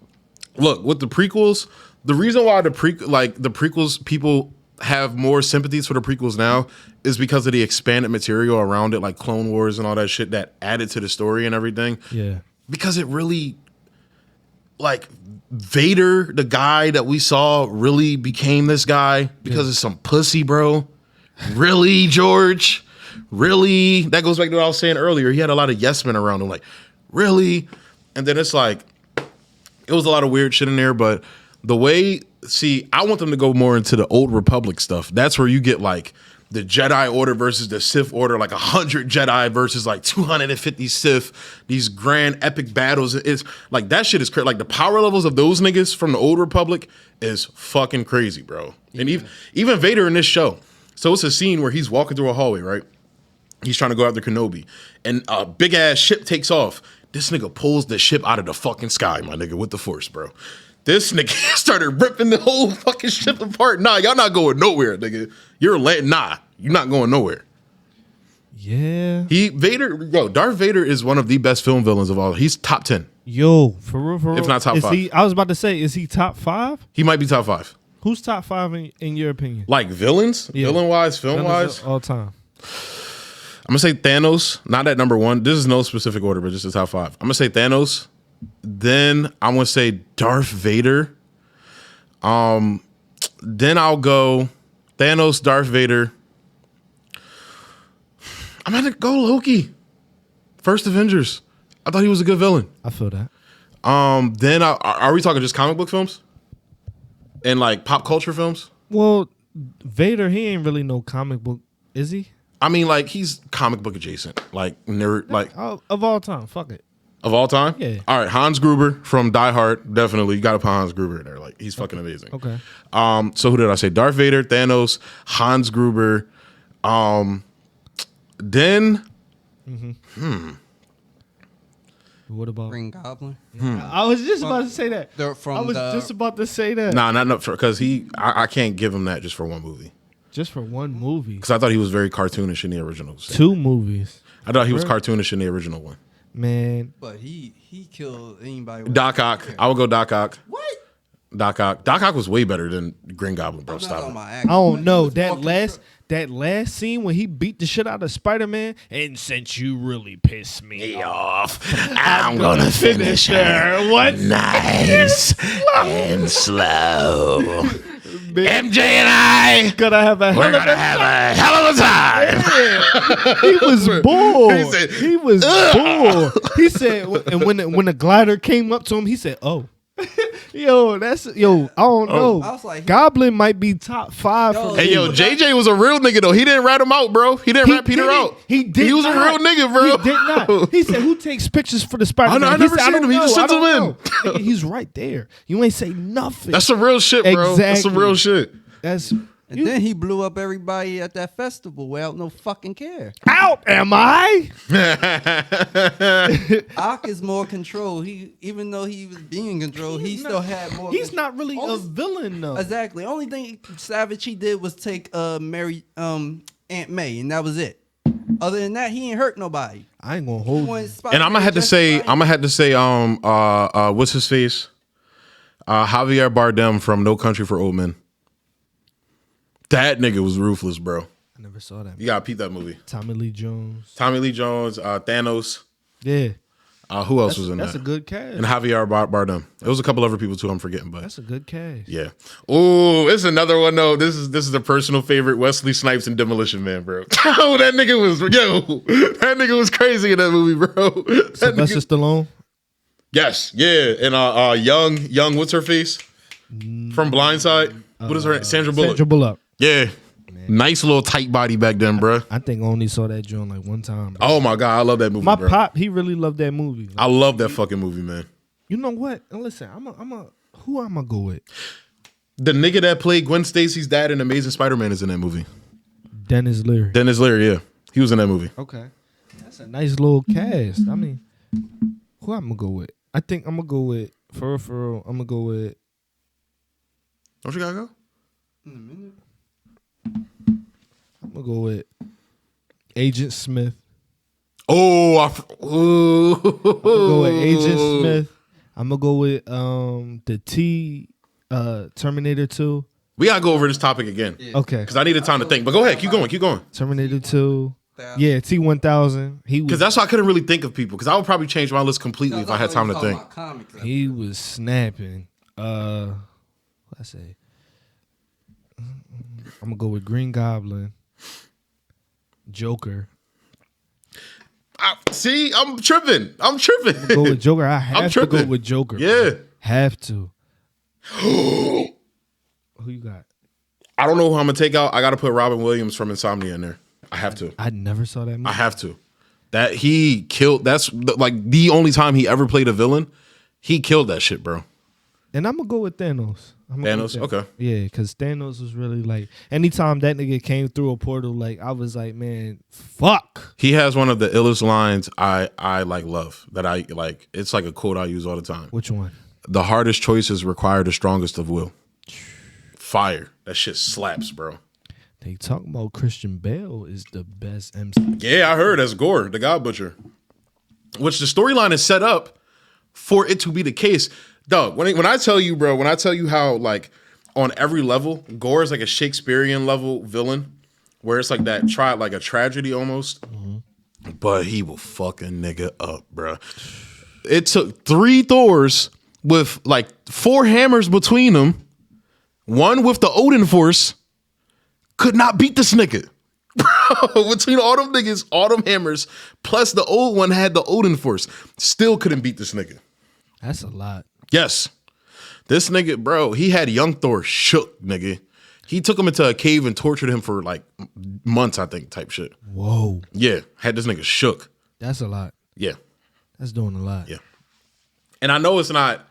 look, with the prequels, the reason why the prequels, people have more sympathies for the prequels now is because of the expanded material around it, like Clone Wars and all that shit that added to the story and everything. Yeah. Because it really, like, Vader, the guy that we saw, really became this guy because of some pussy, bro. Really, George? Really? That goes back to what I was saying earlier. He had a lot of yes men around him, like, really? And then it's like, it was a lot of weird shit in there, but the way, I want them to go more into the Old Republic stuff. That's where you get like the Jedi Order versus the Sith Order, like 100 Jedi versus like 250 Sith, these grand epic battles. It's like, that shit is crazy. Like the power levels of those niggas from the Old Republic is fucking crazy, bro. Yeah. And even Vader in this show. So it's a scene where he's walking through a hallway, right? He's trying to go after Kenobi, and a big ass ship takes off. This nigga pulls the ship out of the fucking sky, my nigga, with the Force, bro. This nigga started ripping the whole fucking ship apart. Nah, y'all not going nowhere, nigga. You're not going nowhere. Yeah. Darth Vader is one of the best film villains of all. He's top 10. Yo, for real. If not top is 5. I was about to say, is he top 5? He might be top 5. Who's top 5 in your opinion? Like villains? Yeah. Villain-wise, film-wise? All time. I'm going to say Thanos. Not at number 1. This is no specific order, but just the top 5. I'm going to say Thanos. Then I'm going to say Darth Vader. Then I'll go Thanos, Darth Vader. I'm going to go Loki. First Avengers. I thought he was a good villain. I feel that. Then are we talking just comic book films? And like pop culture films? Well, Vader, he ain't really no comic book, is he? I mean, like he's comic book adjacent, like nerd, like Of all time, fuck it. of all time. Yeah. All right, Hans Gruber from Die Hard, definitely. You got to put Hans Gruber in there. Like he's fucking amazing. Okay. So who did I say? Darth Vader, Thanos, Hans Gruber. Then. What about? Green Goblin. I was just about to say that. Just about to say that. Nah, not because I can't give him that just for one movie. Just for one movie. Because I thought he was very cartoonish in the original. 2 movies. I thought he was cartoonish in the original one. Man. But he killed anybody. With Doc Ock. I would go Doc Ock. What? Doc Ock. Doc Ock was way better than Green Goblin, bro. I'm not Stop talking it. about I action, don't but know. he was walking That last scene when he beat the shit out of Spider-Man, and since you really pissed me off, I'm gonna finish her. What? Nice and slow. MJ and I, Gonna have a we're hell of gonna a have a hell of a time. He was bored. said, He was bored. He said, and when the glider came up to him, he said, "Oh, I don't know." I was like, Goblin might be top 5. Yo, for Hey, me. yo, JJ was a real nigga though. He didn't rat him out, bro. He didn't rat Peter out. He did. He was a real nigga, bro. He did not. He said, "Who takes pictures for the Spider-Man?" I never seen him. He just sends them in. Nigga, he's right there. You ain't say nothing. That's some real shit, bro. That's some Exactly. real shit. That's and then he blew up everybody at that festival without no fucking care. out. Am I? Ock is more control. He, even though he was being controlled, he still had more. He's not really a villain though. Exactly. Only thing Savage he did was take Mary Aunt May, and that was it. Other than that, he ain't hurt nobody. I ain't gonna hold you. And I'm gonna have to say, what's his face? Javier Bardem from No Country for Old Men. That nigga was ruthless, bro. I never saw that. You gotta peep that movie. Tommy Lee Jones. Tommy Lee Jones, Thanos. Yeah. Who else was in That's that? a good cast. And Javier Bardem. There was a couple other people too. I'm forgetting, but That's a good cast. yeah. Oh, it's another one though. This is a personal favorite. Wesley Snipes in Demolition Man, bro. Oh, that nigga was crazy in that movie, bro. That Sylvester nigga- Stallone. Yes, yeah, and young, what's her face from Blindside? What is her name? Sandra Bullock. Sandra Bullock. Yeah, nice little tight body back then, bro. I think I only saw that joint like one time. Bro. Oh my god, I love that movie. My bro. pop, he really loved that movie. Like, I love that fucking movie, man. you know what? And listen, who I'm gonna go with? The nigga that played Gwen Stacy's dad in Amazing Spider-Man is in that movie. Dennis Leary. Dennis Leary, yeah, he was in that movie. Okay, that's a nice little cast. I mean, who I'm gonna go with? I think I'm gonna go with for real. I'm gonna go with. Don't you gotta go? I'm gonna go with Agent Smith. Oh, I'm gonna go with Agent Smith. I'm gonna go with Terminator 2. We gotta go over this topic again Okay, because I needed time to think. But go ahead, keep going. Terminator 2. Yeah, T-1000. Because that's why I couldn't really think of people. Because I would probably change my list completely if I had time to think. He was snapping. What I say? I'm gonna go with Green Goblin, Joker. See, I'm tripping. Go with Joker. I have to go tripping. with Joker. Yeah. Bro. Have to. Who you got? I don't know who I'm gonna take out. I gotta put Robin Williams from Insomnia in there. I have to. I never saw that movie. I have to. That he killed. That's like the only time he ever played a villain. He killed that shit, bro. And I'm gonna go with Thanos. Thanos? Okay. Yeah, because Thanos was really like, anytime that nigga came through a portal, like I was like, man, fuck. He has one of the illest lines I like love that I like. It's like a quote I use all the time. Which one? The hardest choices require the strongest of will. Fire. That shit slaps, bro. They talk about Christian Bale is the best MC. Yeah, I heard as Gore, the God Butcher. Which the storyline is set up for it to be the case. Dog, when I tell you, bro, when I tell you how, like, on every level, Gore is like a Shakespearean level villain, where it's like that like a tragedy almost. But he will fucking nigga up, bro. It took 3 Thors with like 4 hammers between them, one with the Odin Force, could not beat this nigga. Bro, between all them niggas, all them hammers, plus the old one had the Odin Force, still couldn't beat this nigga. That's a lot. Yes. This nigga, bro, he had young Thor shook, nigga. He took him into a cave and tortured him for like months, I think, type shit. Whoa. Yeah, had this nigga shook. That's a lot. Yeah. That's doing a lot. Yeah. And I know it's not,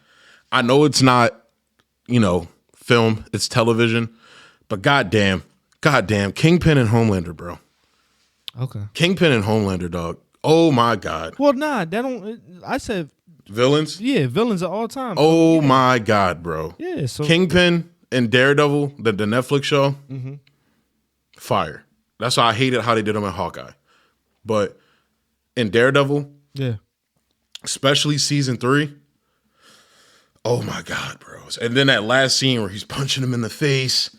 you know, film, it's television, but goddamn, Kingpin and Homelander, bro. Okay. Kingpin and Homelander, dog. Oh my God. Well, nah, that don't. I said Villains? yeah, villains of all time. Oh my God, bro. Yeah. So Kingpin and Daredevil, the Netflix show, fire. That's why I hated how they did him in Hawkeye. But in Daredevil, yeah. especially season 3, oh my God, bro. And then that last scene where he's punching him in the face,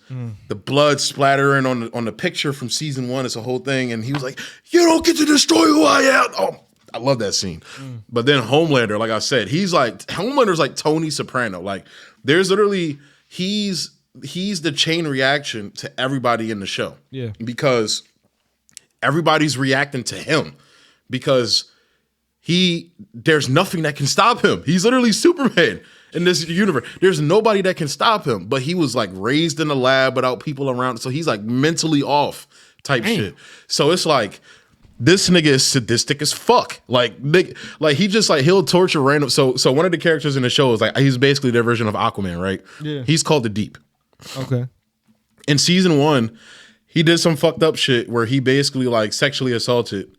the blood splattering on the picture from season 1, it's a whole thing. And he was like, "You don't get to destroy who I am." Oh, I love that scene. But then Homelander, like I said, Homelander's like Tony Soprano. Like, there's literally, he's the chain reaction to everybody in the show. Yeah. Because everybody's reacting to him. Because there's nothing that can stop him. He's literally Superman in this universe. There's nobody that can stop him. But he was like raised in a lab without people around. So he's like mentally off type shit. So it's like, this nigga is sadistic as fuck. Like he just like, he'll torture random. So one of the characters in the show is like, he's basically their version of Aquaman, right? Yeah. He's called the Deep. Okay. In season 1, he did some fucked up shit where he basically like sexually assaulted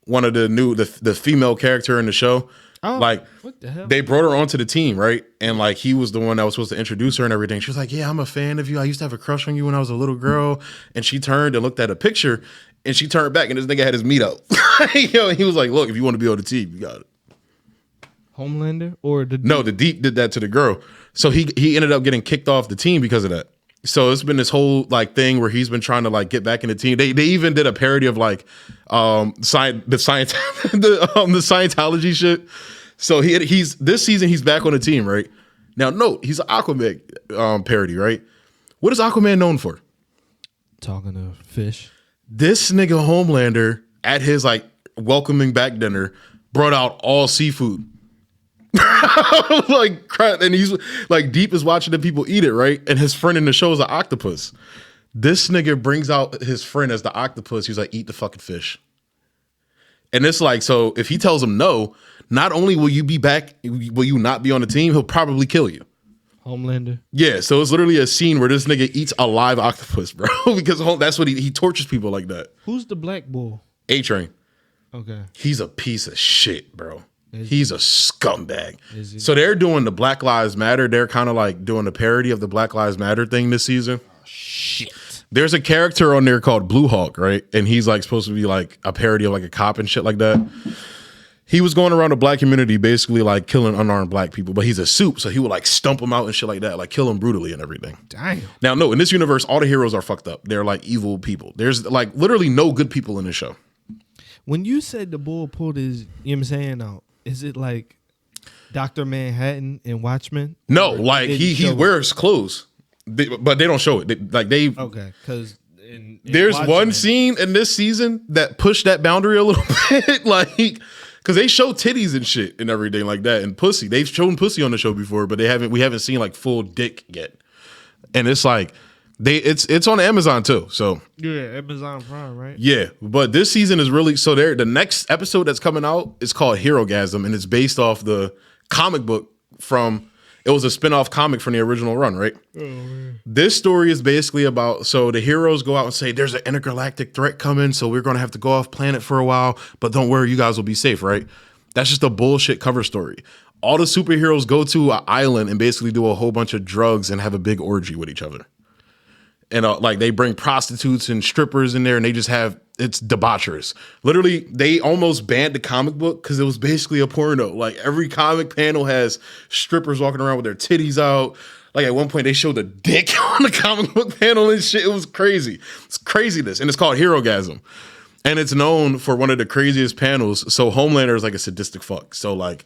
one of the female character in the show. Oh, like, what the hell? They brought her onto the team, right? And like, he was the one that was supposed to introduce her and everything. She was like, "Yeah, I'm a fan of you. I used to have a crush on you when I was a little girl." And she turned and looked at a picture, and she turned back, and this nigga had his meat out. He was like, "Look, if you want to be on the team, you got it." Homelander or the Deep? No, the Deep did that to the girl. So he ended up getting kicked off the team because of that. So it's been this whole like thing where he's been trying to like get back in the team. They even did a parody of like the Scientology shit. So he's this season he's back on the team, right? Now, note, he's an Aquaman parody, right? What is Aquaman known for? Talking to fish. This nigga Homelander at his like welcoming back dinner brought out all seafood. Like crap, and he's like Deep is watching the people eat it, right? And his friend in the show is an octopus. This nigga brings out his friend as the octopus. He's like, "Eat the fucking fish." And it's like, so if he tells him no, not only will you be back, will you not be on the team, he'll probably kill you. Homelander. Yeah, so it's literally a scene where this nigga eats a live octopus, bro. Because that's what he tortures people like that. Who's the black bull? A-Train. Okay. He's a piece of shit, bro. He's a scumbag. Is So they're doing the Black Lives Matter. They're kind of like doing a parody of the Black Lives Matter thing this season. Oh, shit. There's a character on there called Blue Hawk, right? And he's like supposed to be like a parody of like a cop and shit like that. He was going around the black community basically like killing unarmed black people, but he's a soup, so he would like stump them out and shit like that, like kill them brutally and everything. Damn. Now, no, in this universe, all the heroes are fucked up. They're like evil people. There's like literally no good people in this show. When you said the bull pulled his, you know what I'm saying, out, is it like Dr. Manhattan and Watchmen? No, like he wears clothes. But they don't show it. Okay, because there's Watchmen, one scene in this season that pushed that boundary a little bit, like because they show titties and shit and everything like that and pussy. They've shown pussy on the show before, but we haven't seen like full dick yet. And it's like it's on Amazon too. So yeah, Amazon Prime, right? Yeah, but this season is really so. The next episode that's coming out is called Herogasm, and it's based off the comic book from. It was a spin-off comic from the original run, right? Oh, man. This story is basically about, so the heroes go out and say, there's an intergalactic threat coming, so we're going to have to go off planet for a while, but don't worry, you guys will be safe, right? That's just a bullshit cover story. All the superheroes go to an island and basically do a whole bunch of drugs and have a big orgy with each other. and like they bring prostitutes and strippers in there, and they just have it's debaucherous. Literally, they almost banned the comic book because it was basically a porno. Like every comic panel has strippers walking around with their titties out. Like at one point they showed a dick on the comic book panel and shit. It was crazy. It's craziness, and it's called Herogasm, and it's known for one of the craziest panels. So Homelander is like a sadistic fuck. So like,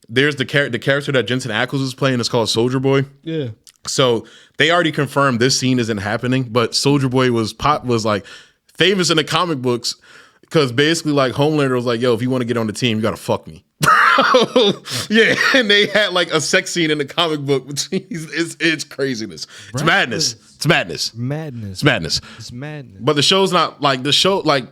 there's the character that Jensen Ackles is playing is called Soldier Boy. Yeah. So they already confirmed this scene isn't happening, but Soldier Boy was like famous in the comic books because basically like Homelander was like, yo, if you want to get on the team, you got to fuck me. Yeah, and they had like a sex scene in the comic book. It's craziness. It's madness. It's madness. Madness. It's madness. It's madness. But the show's not like the show. Like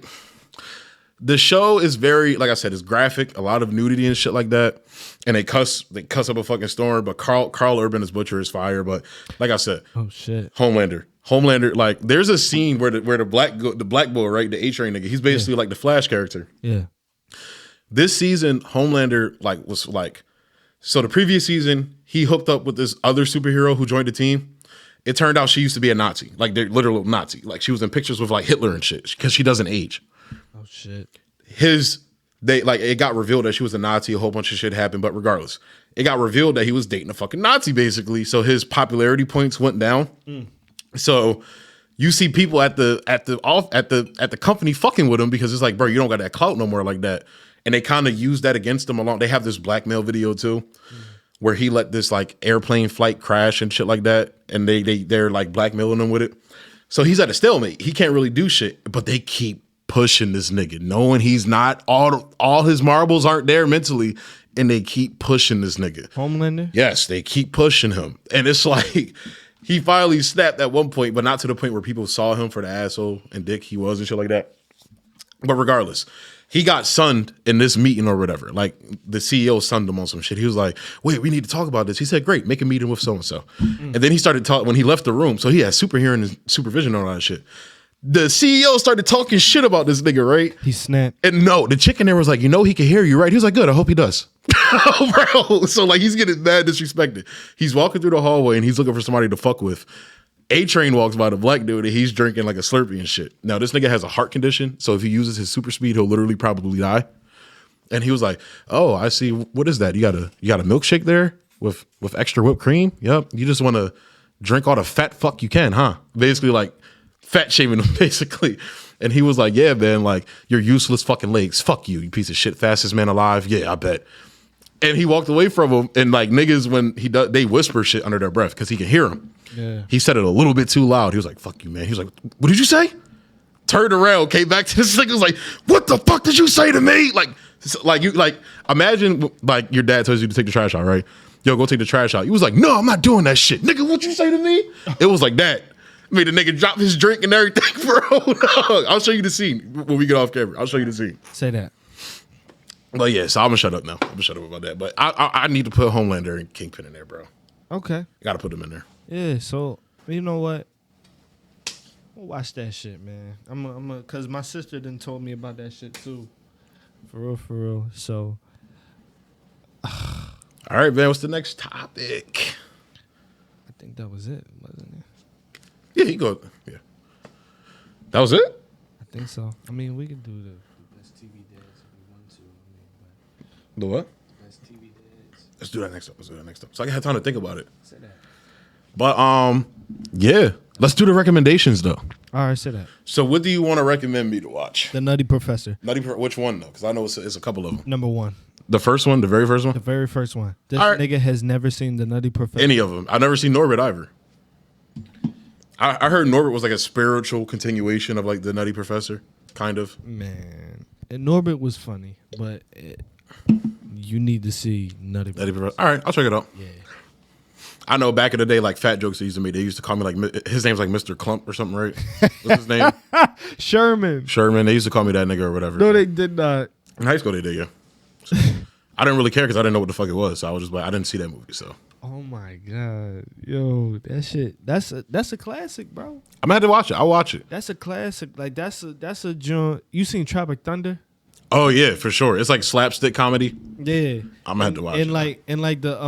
the show is very, like I said, it's graphic. A lot of nudity and shit like that. And they cuss up a fucking storm. But Carl Urban as Butcher is fire. But like I said, oh shit, Homelander. Like there's a scene where the black boy, right, the A-Train nigga, he's basically like the Flash character. Yeah. This season, Homelander was so the previous season, he hooked up with this other superhero who joined the team. It turned out she used to be a Nazi, like they're literal Nazi. Like she was in pictures with like Hitler and shit because she doesn't age. Oh shit. It got revealed that she was a Nazi. A whole bunch of shit happened, but regardless, it got revealed that he was dating a fucking Nazi basically. So his popularity points went down. So you see people at the company fucking with him because it's like, bro, you don't got that clout no more like that. And they kind of use that against him along. They have this blackmail video too, where he let this like airplane flight crash and shit like that, and they're like blackmailing him with it. So he's at a stalemate. He can't really do shit, but they keep pushing this nigga, knowing he's not all his marbles aren't there mentally, and they keep pushing this nigga. Homelander? Yes, they keep pushing him, and it's like he finally snapped at one point, but not to the point where people saw him for the asshole and dick he was and shit like that. But regardless, he got sunned in this meeting or whatever. Like the CEO sunned him on some shit. He was like, wait, we need to talk about this. He said, great, make a meeting with so-and-so. And then he started talking when he left the room. So he had super hearing and supervision on all that shit. The CEO started talking shit about this nigga, right? He snapped. And no, the chick in there was like, you know, he can hear you, right? He was like, good, I hope he does. Bro, so like he's getting mad disrespected. He's walking through the hallway and he's looking for somebody to fuck with. A-Train walks by the black dude and he's drinking like a Slurpee and shit. Now this nigga has a heart condition, so if he uses his super speed, he'll literally probably die. And he was like, "Oh, I see. What is that? You got a milkshake there with extra whipped cream? Yep. You just want to drink all the fat fuck you can, huh?" Basically like fat shaming him basically. And he was like, "Yeah, man, like your useless fucking legs. Fuck you, you piece of shit. Fastest man alive. Yeah, I bet." And he walked away from him. And like niggas, when he does, they whisper shit under their breath because he can hear him. Yeah. He said it a little bit too loud. He was like, "Fuck you, man." He was like, "What did you say?" Turned around, came back to this nigga, was like, "What the fuck did you say to me?" Like imagine like your dad tells you to take the trash out, right? Yo, go take the trash out. He was like, "No, I'm not doing that shit, nigga. What you say to me?" It was like that. Made the nigga drop his drink and everything, bro. No, I'll show you the scene when we get off camera. I'll show you the scene. Say that. Well, yeah. So I'm gonna shut up now. I'm gonna shut up about that. But I need to put Homelander and Kingpin in there, bro. Okay. Got to put them in there. Yeah, so you know what? We'll watch that shit, man. I'm cause my sister done told me about that shit too. For real. So all right, man, what's the next topic? I think that was it, wasn't it? Yeah, you go. Yeah. That was it? I think so. I mean, we can do the best TV dads if we want to. The what? Best TV dads. Let's do that next up. So I can have time to think about it. Say that. But yeah. Let's do the recommendations though. All right, say that. So what do you want to recommend me to watch? The Nutty Professor. Which one though? Because I know it's a couple of them. Number 1. The first one, the very first one? The very first one. This All right. nigga has never seen The Nutty Professor. Any of them. I've never seen Norbit either. I heard Norbit was like a spiritual continuation of like the Nutty Professor, kind of. Man, and Norbit was funny, but you need to see Nutty Professor. All right, I'll check it out. Yeah. I know back in the day, like fat jokes they used to make, they used to call me like, his name's like Mr. Clump or something, right? What's his name? Sherman. They used to call me that nigga or whatever. No, they did not. In high school, they did, yeah. So, I didn't really care because I didn't know what the fuck it was. So I was just like, I didn't see that movie, so. Oh my God. Yo, that shit. That's a classic, bro. I'm gonna have to watch it. I'll watch it. That's a classic. Like that's a joint. You seen Tropic Thunder? Oh yeah, for sure. It's like slapstick comedy. Yeah. I'm gonna have to watch it. And like the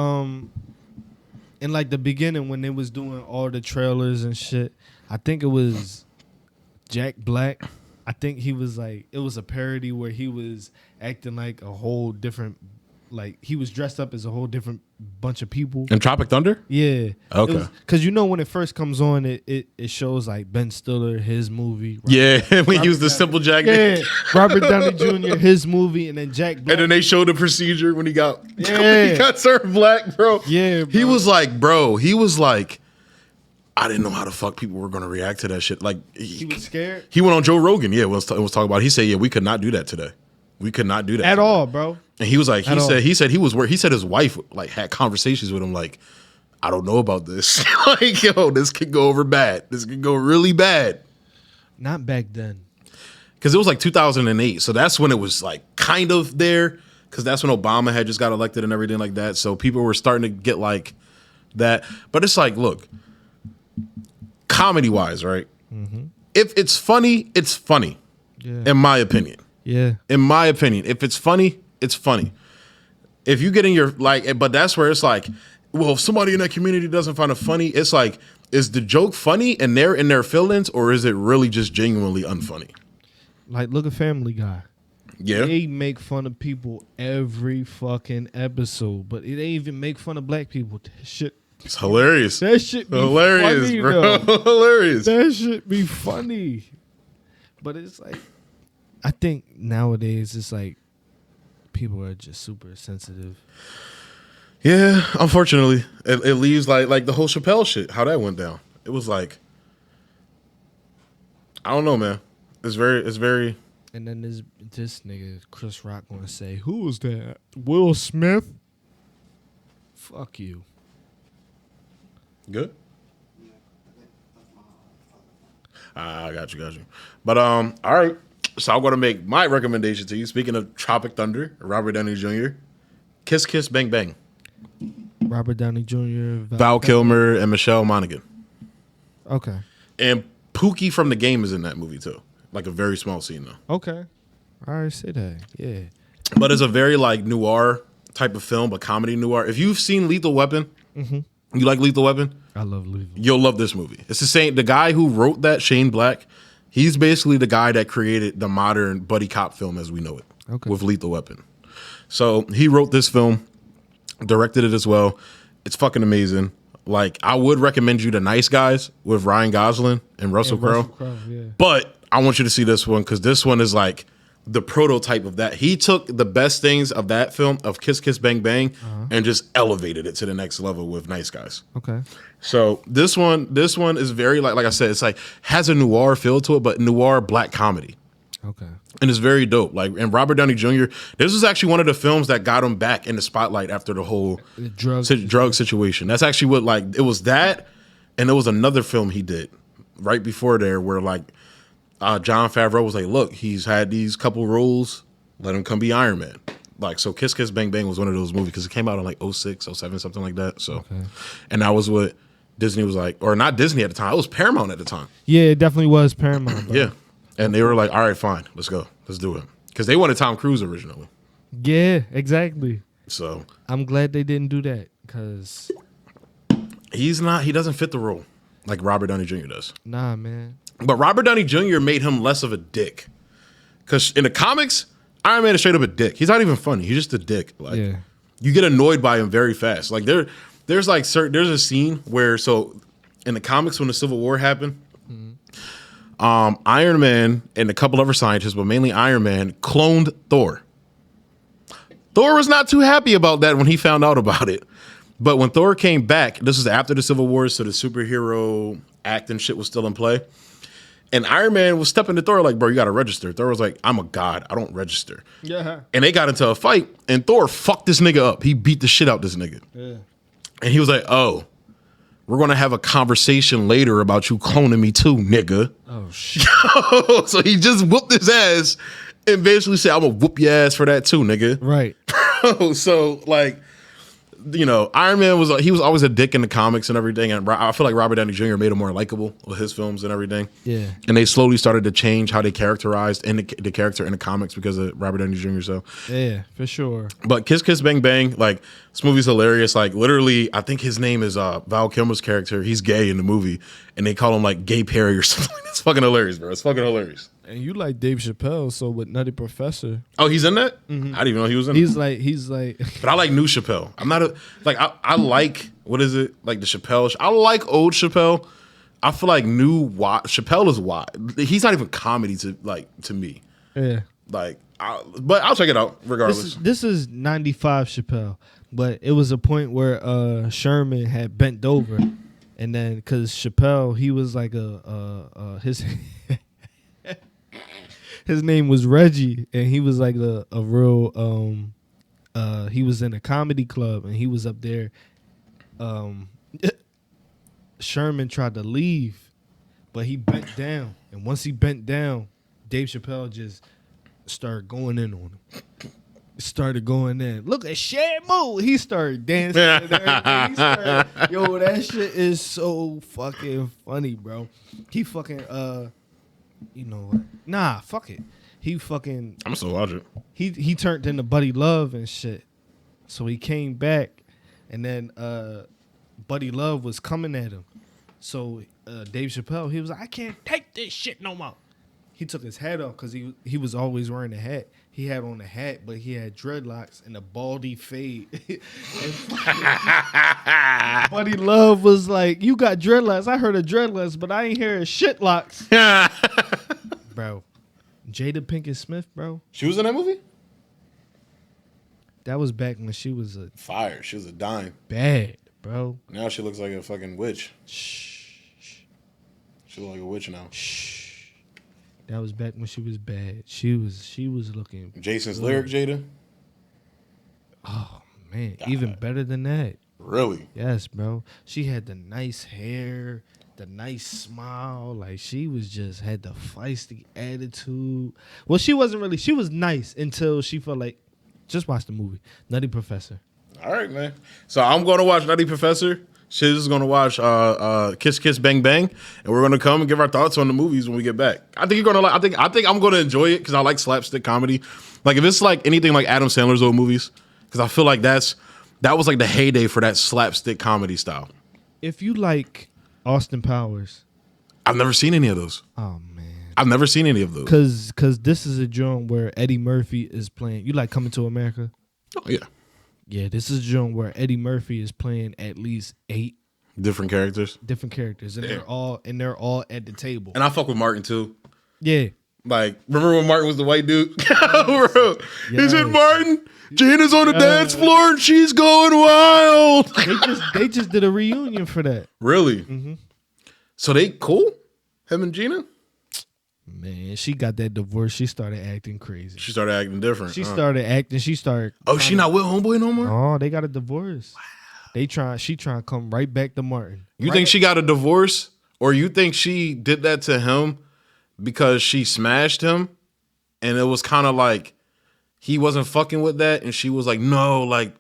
in like the beginning when they was doing all the trailers and shit, I think it was Jack Black. I think he was like, it was a parody where he was acting like a whole different, like he was dressed up as a whole different bunch of people. In Tropic Thunder? Yeah. Okay. Because you know when it first comes on, it shows like Ben Stiller, his movie. We used the simple Jack. Yeah, Robert Downey Jr., his movie, and then Jack Black. And then they showed the procedure when he got Yeah. he got served black, bro. Yeah, bro. He was like, I didn't know how the fuck people were gonna react to that shit. Like He was scared? He went on Joe Rogan. Yeah, was talking about. He said, yeah, we could not do that today. We could not do that At today. all, bro. And he was like, At all. he said his wife like had conversations with him like, I don't know about this. Like, yo, this could go over bad. This could go really bad. Not back then. Because it was like 2008. So that's when it was like kind of there. Because that's when Obama had just got elected and everything like that. So people were starting to get like that. But it's like, look, comedy wise, right? Mm-hmm. If it's funny, it's funny. Yeah. In my opinion. Yeah. In my opinion. If it's funny, it's funny. If you get in your like, but that's where it's like, well, if somebody in that community doesn't find it funny, it's like, is the joke funny and they're in their feelings, or is it really just genuinely unfunny? Like, look at Family Guy. Yeah. They make fun of people every fucking episode, but they even make fun of black people. That shit, It's hilarious. that shit be Hilarious, funny, bro. though. Hilarious. That shit be funny. But it's like, I think nowadays it's like people are just super sensitive. Yeah, unfortunately, it leaves like the whole Chappelle shit. How that went down. It was like, I don't know, man. It's very. And then this nigga Chris Rock gonna say, "Who was that? Will Smith? Fuck you." Good. I got you. But all right. So I'm gonna make my recommendation to you. Speaking of Tropic Thunder, Robert Downey Jr., Kiss Kiss Bang Bang, Robert Downey Jr., Val Kilmer, and Michelle Monaghan, Okay. and Pookie from The Game is in that movie too. Like a very small scene though. Okay. I already said that. Yeah. But it's a very like noir type of film, but comedy noir. If you've seen Lethal Weapon, you like Lethal Weapon, I love Lethal. you'll love this movie. It's the guy who wrote that, Shane Black. He's basically the guy that created the modern buddy cop film as we know it, with Lethal Weapon. So he wrote this film, directed it as well. It's fucking amazing. Like, I would recommend you The Nice Guys with Ryan Gosling and Russell Crowe. Yeah. But I want you to see this one because this one is like the prototype of that. He took the best things of that film, of Kiss Kiss Bang Bang, and just elevated it to the next level with Nice Guys. Okay. So this one is very like I said, it's like has a noir feel to it, but noir black comedy. Okay. And it's very dope. Like, and Robert Downey Jr., this was actually one of the films that got him back in the spotlight after the whole drug situation. That's actually what, like, it was that, and there was another film he did right before there where, like, Jon Favreau was like, look, he's had these couple roles, let him come be Iron Man. Like, so Kiss Kiss Bang Bang was one of those movies because it came out in like 06, 07, something like that. So, and that was what Disney was like, or not Disney at the time, it was Paramount at the time. Yeah, it definitely was Paramount. Bro. Yeah. And they were like, all right, fine, let's go. Let's do it. Because they wanted Tom Cruise originally. Yeah, exactly. So I'm glad they didn't do that because he doesn't fit the role like Robert Downey Jr. does. Nah, man. But Robert Downey Jr. made him less of a dick. Because in the comics, Iron Man is straight up a dick. He's not even funny. He's just a dick. Like, you get annoyed by him very fast. Like there's a scene where, so in the comics when the Civil War happened, Iron Man and a couple other scientists, but mainly Iron Man, cloned Thor. Thor was not too happy about that when he found out about it. But when Thor came back, this was after the Civil War, so the superhero act and shit was still in play. And Iron Man was stepping to Thor like, bro, you got to register. Thor was like, I'm a god. I don't register. Yeah. And they got into a fight, and Thor fucked this nigga up. He beat the shit out this nigga. Yeah. And he was like, oh, we're going to have a conversation later about you cloning me too, nigga. Oh, shit. So he just whooped his ass and basically said, I'm going to whoop your ass for that too, nigga. Right. So, like, Iron Man was always a dick in the comics and everything, and I feel like Robert Downey Jr. made him more likable with his films and everything. Yeah. And they slowly started to change how they characterized the character in the comics because of Robert Downey Jr. So Yeah, for sure. but Kiss Kiss Bang Bang, like this movie's hilarious. Like literally, I think his name is Val Kilmer's character. He's gay in the movie, and they call him like Gay Perry or something. It's fucking hilarious, bro. It's fucking hilarious. And you like Dave Chappelle, so with Nutty Professor, Oh, he's in that? I didn't even know he was in. he's like But I like new Chappelle. I'm not I like, what is it? Like the Chappelle. I like old Chappelle. I feel like Chappelle is wide. He's not even comedy to me. yeah. But I'll check it out regardless. This is 95 Chappelle, but it was a point where Sherman had bent over, and then because Chappelle, he was like his his name was Reggie, and he was like a real he was in a comedy club, and he was up there. Sherman tried to leave, but he bent down, and once he bent down, Dave Chappelle just started going in on him. Started going in. Look at Shamu. He started dancing and everything. Yo, that shit is so fucking funny, bro. He fucking nah, fuck it. He fucking I'm still watch it. he turned into Buddy Love and shit. So he came back, and then Buddy Love was coming at him. So Dave Chappelle, he was like, I can't take this shit no more. He took his hat off because he was always wearing a hat. He had on a hat, but he had dreadlocks and a baldy fade. Buddy Love was like, you got dreadlocks. I heard of dreadlocks, but I ain't hear of shitlocks. Bro, Jada Pinkett Smith, bro. She was in that movie? That was back when she was a Fire. She was a dime. bad, bro. Now she looks like a fucking witch. Shh. She looks like a witch now. Shh. That was back when she was bad. She was looking. Jason's good. lyric, Jada? Oh man, God. even better than that. Really? Yes, bro. She had the nice hair, the nice smile. Like she was just had the feisty attitude. Well, she wasn't really. She was nice until she felt like. Just watch the movie, Nutty Professor. All right, man. So I'm going to watch Nutty Professor. Shizz is going to watch Kiss Kiss Bang Bang, and we're going to come and give our thoughts on the movies when we get back. I think you're going to like. I think I'm going to enjoy it because I like slapstick comedy. Like if it's like anything like Adam Sandler's old movies, because I feel like that was like the heyday for that slapstick comedy style. If you like Austin Powers, I've never seen any of those. oh man, I've never seen any of those. cause this is a joint where Eddie Murphy is playing. You like Coming to America? Oh yeah, Yeah, this is a joint where Eddie Murphy is playing at least 8 different characters. different characters, and Damn. they're all at the table. And I fuck with Martin too. Yeah, Like, remember when Martin was the white dude? Bro, he said, Yes. Martin, Gina's on the dance floor and she's going wild. they just did a reunion for that. Really? Mm-hmm. So they cool? Him and Gina? Man, she got that divorce. She started acting crazy. She started acting different. She started acting. She started. Oh, she not with Homeboy no more? Oh, they got a divorce. Wow. She trying to come right back to Martin. You think she got a divorce? Or you think she did that to him because she smashed him? And it was kind of like he wasn't fucking with that. And she was like, no, like,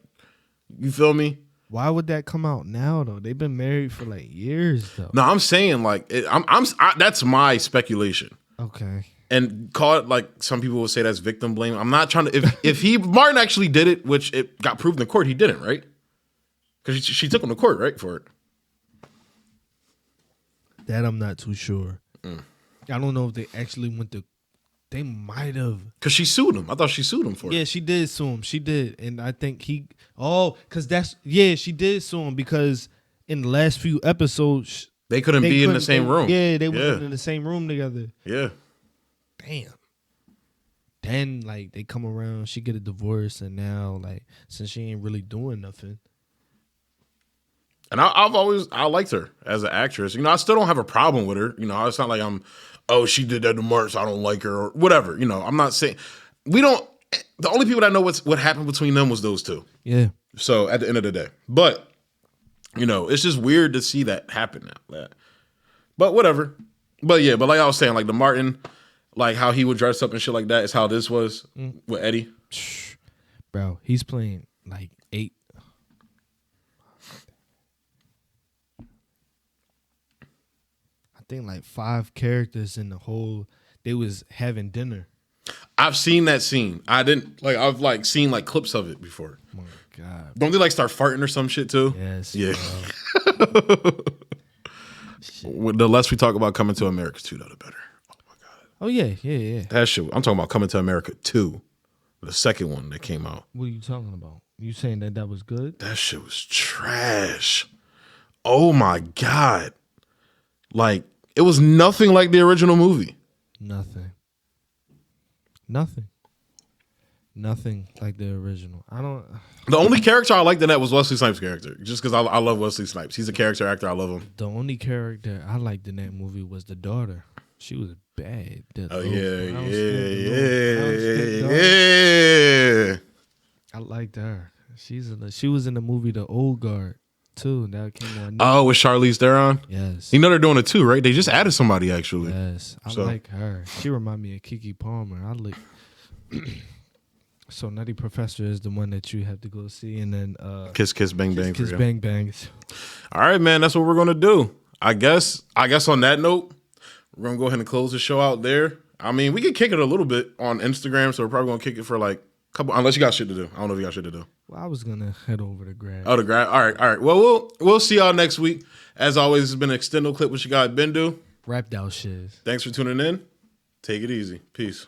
you feel me? Why would that come out now though? They've been married for like years though. No, I'm saying like, that's my speculation. Okay. And call it like some people will say that's victim blame. I'm not trying to. If Martin actually did it, which it got proved in court, he didn't, right? Because she took him to court, right, for it. That I'm not too sure. I don't know if they actually went to. They might have. Because she sued him. I thought she sued him for Yeah, it. she did sue him. She did, and I think he. Oh, she did sue him because in the last few episodes They couldn't be in the same room. Yeah, they weren't in the same room together. Yeah. Damn. Then like they come around, she get a divorce, and now like since she ain't really doing nothing. And I liked her as an actress. You know, I still don't have a problem with her. You know, it's not like she did that to Martin, so I don't like her or whatever. You know, I'm not saying the only people that know what happened between them was those two. Yeah. So at the end of the day, but you know, it's just weird to see that happen now. But whatever. But yeah, but like I was saying, like the Martin, like how he would dress up and shit like that is how this was with Eddie. Bro, he's playing like 8. think like 5 characters in the whole. They was having dinner. I've seen that scene. I didn't like. I've like seen like clips of it before. Oh my God. Don't they like start farting or some shit too? Yes. Yeah. Bro. The less we talk about Coming to America 2, the better. Oh my God. Oh yeah. That shit. I'm talking about Coming to America 2, the second one that came out. What are you talking about? You saying that was good? That shit was trash. Oh my God. Like, it was nothing like the original movie. Nothing like the original. I don't. The only character I liked in that was Wesley Snipes' character. Just because I love Wesley Snipes. He's a character actor. I love him. The only character I liked in that movie was the daughter. She was bad. Oh, yeah. I liked her. She was in the movie The Old Guard too. That came on. Oh, with Charlize Theron? Yes. You know they're doing it too, right? They just added somebody actually. Yes. I like her. She remind me of Keke Palmer. So Nutty Professor is the one that you have to go see, and then Kiss Kiss Bang Bang. Kiss Bang Bangs. All right, man. That's what we're gonna do. I guess on that note, we're gonna go ahead and close the show out there. I mean, we could kick it a little bit on Instagram, so we're probably gonna kick it for like a couple, unless you got shit to do. I don't know if you got shit to do. Well, I was gonna head over to grab. Oh, the grab. All right. Well, we'll see y'all next week. As always, it's been an Extendo clip with your guy Bendu. Rapped out Shizz. Thanks for tuning in. Take it easy. Peace.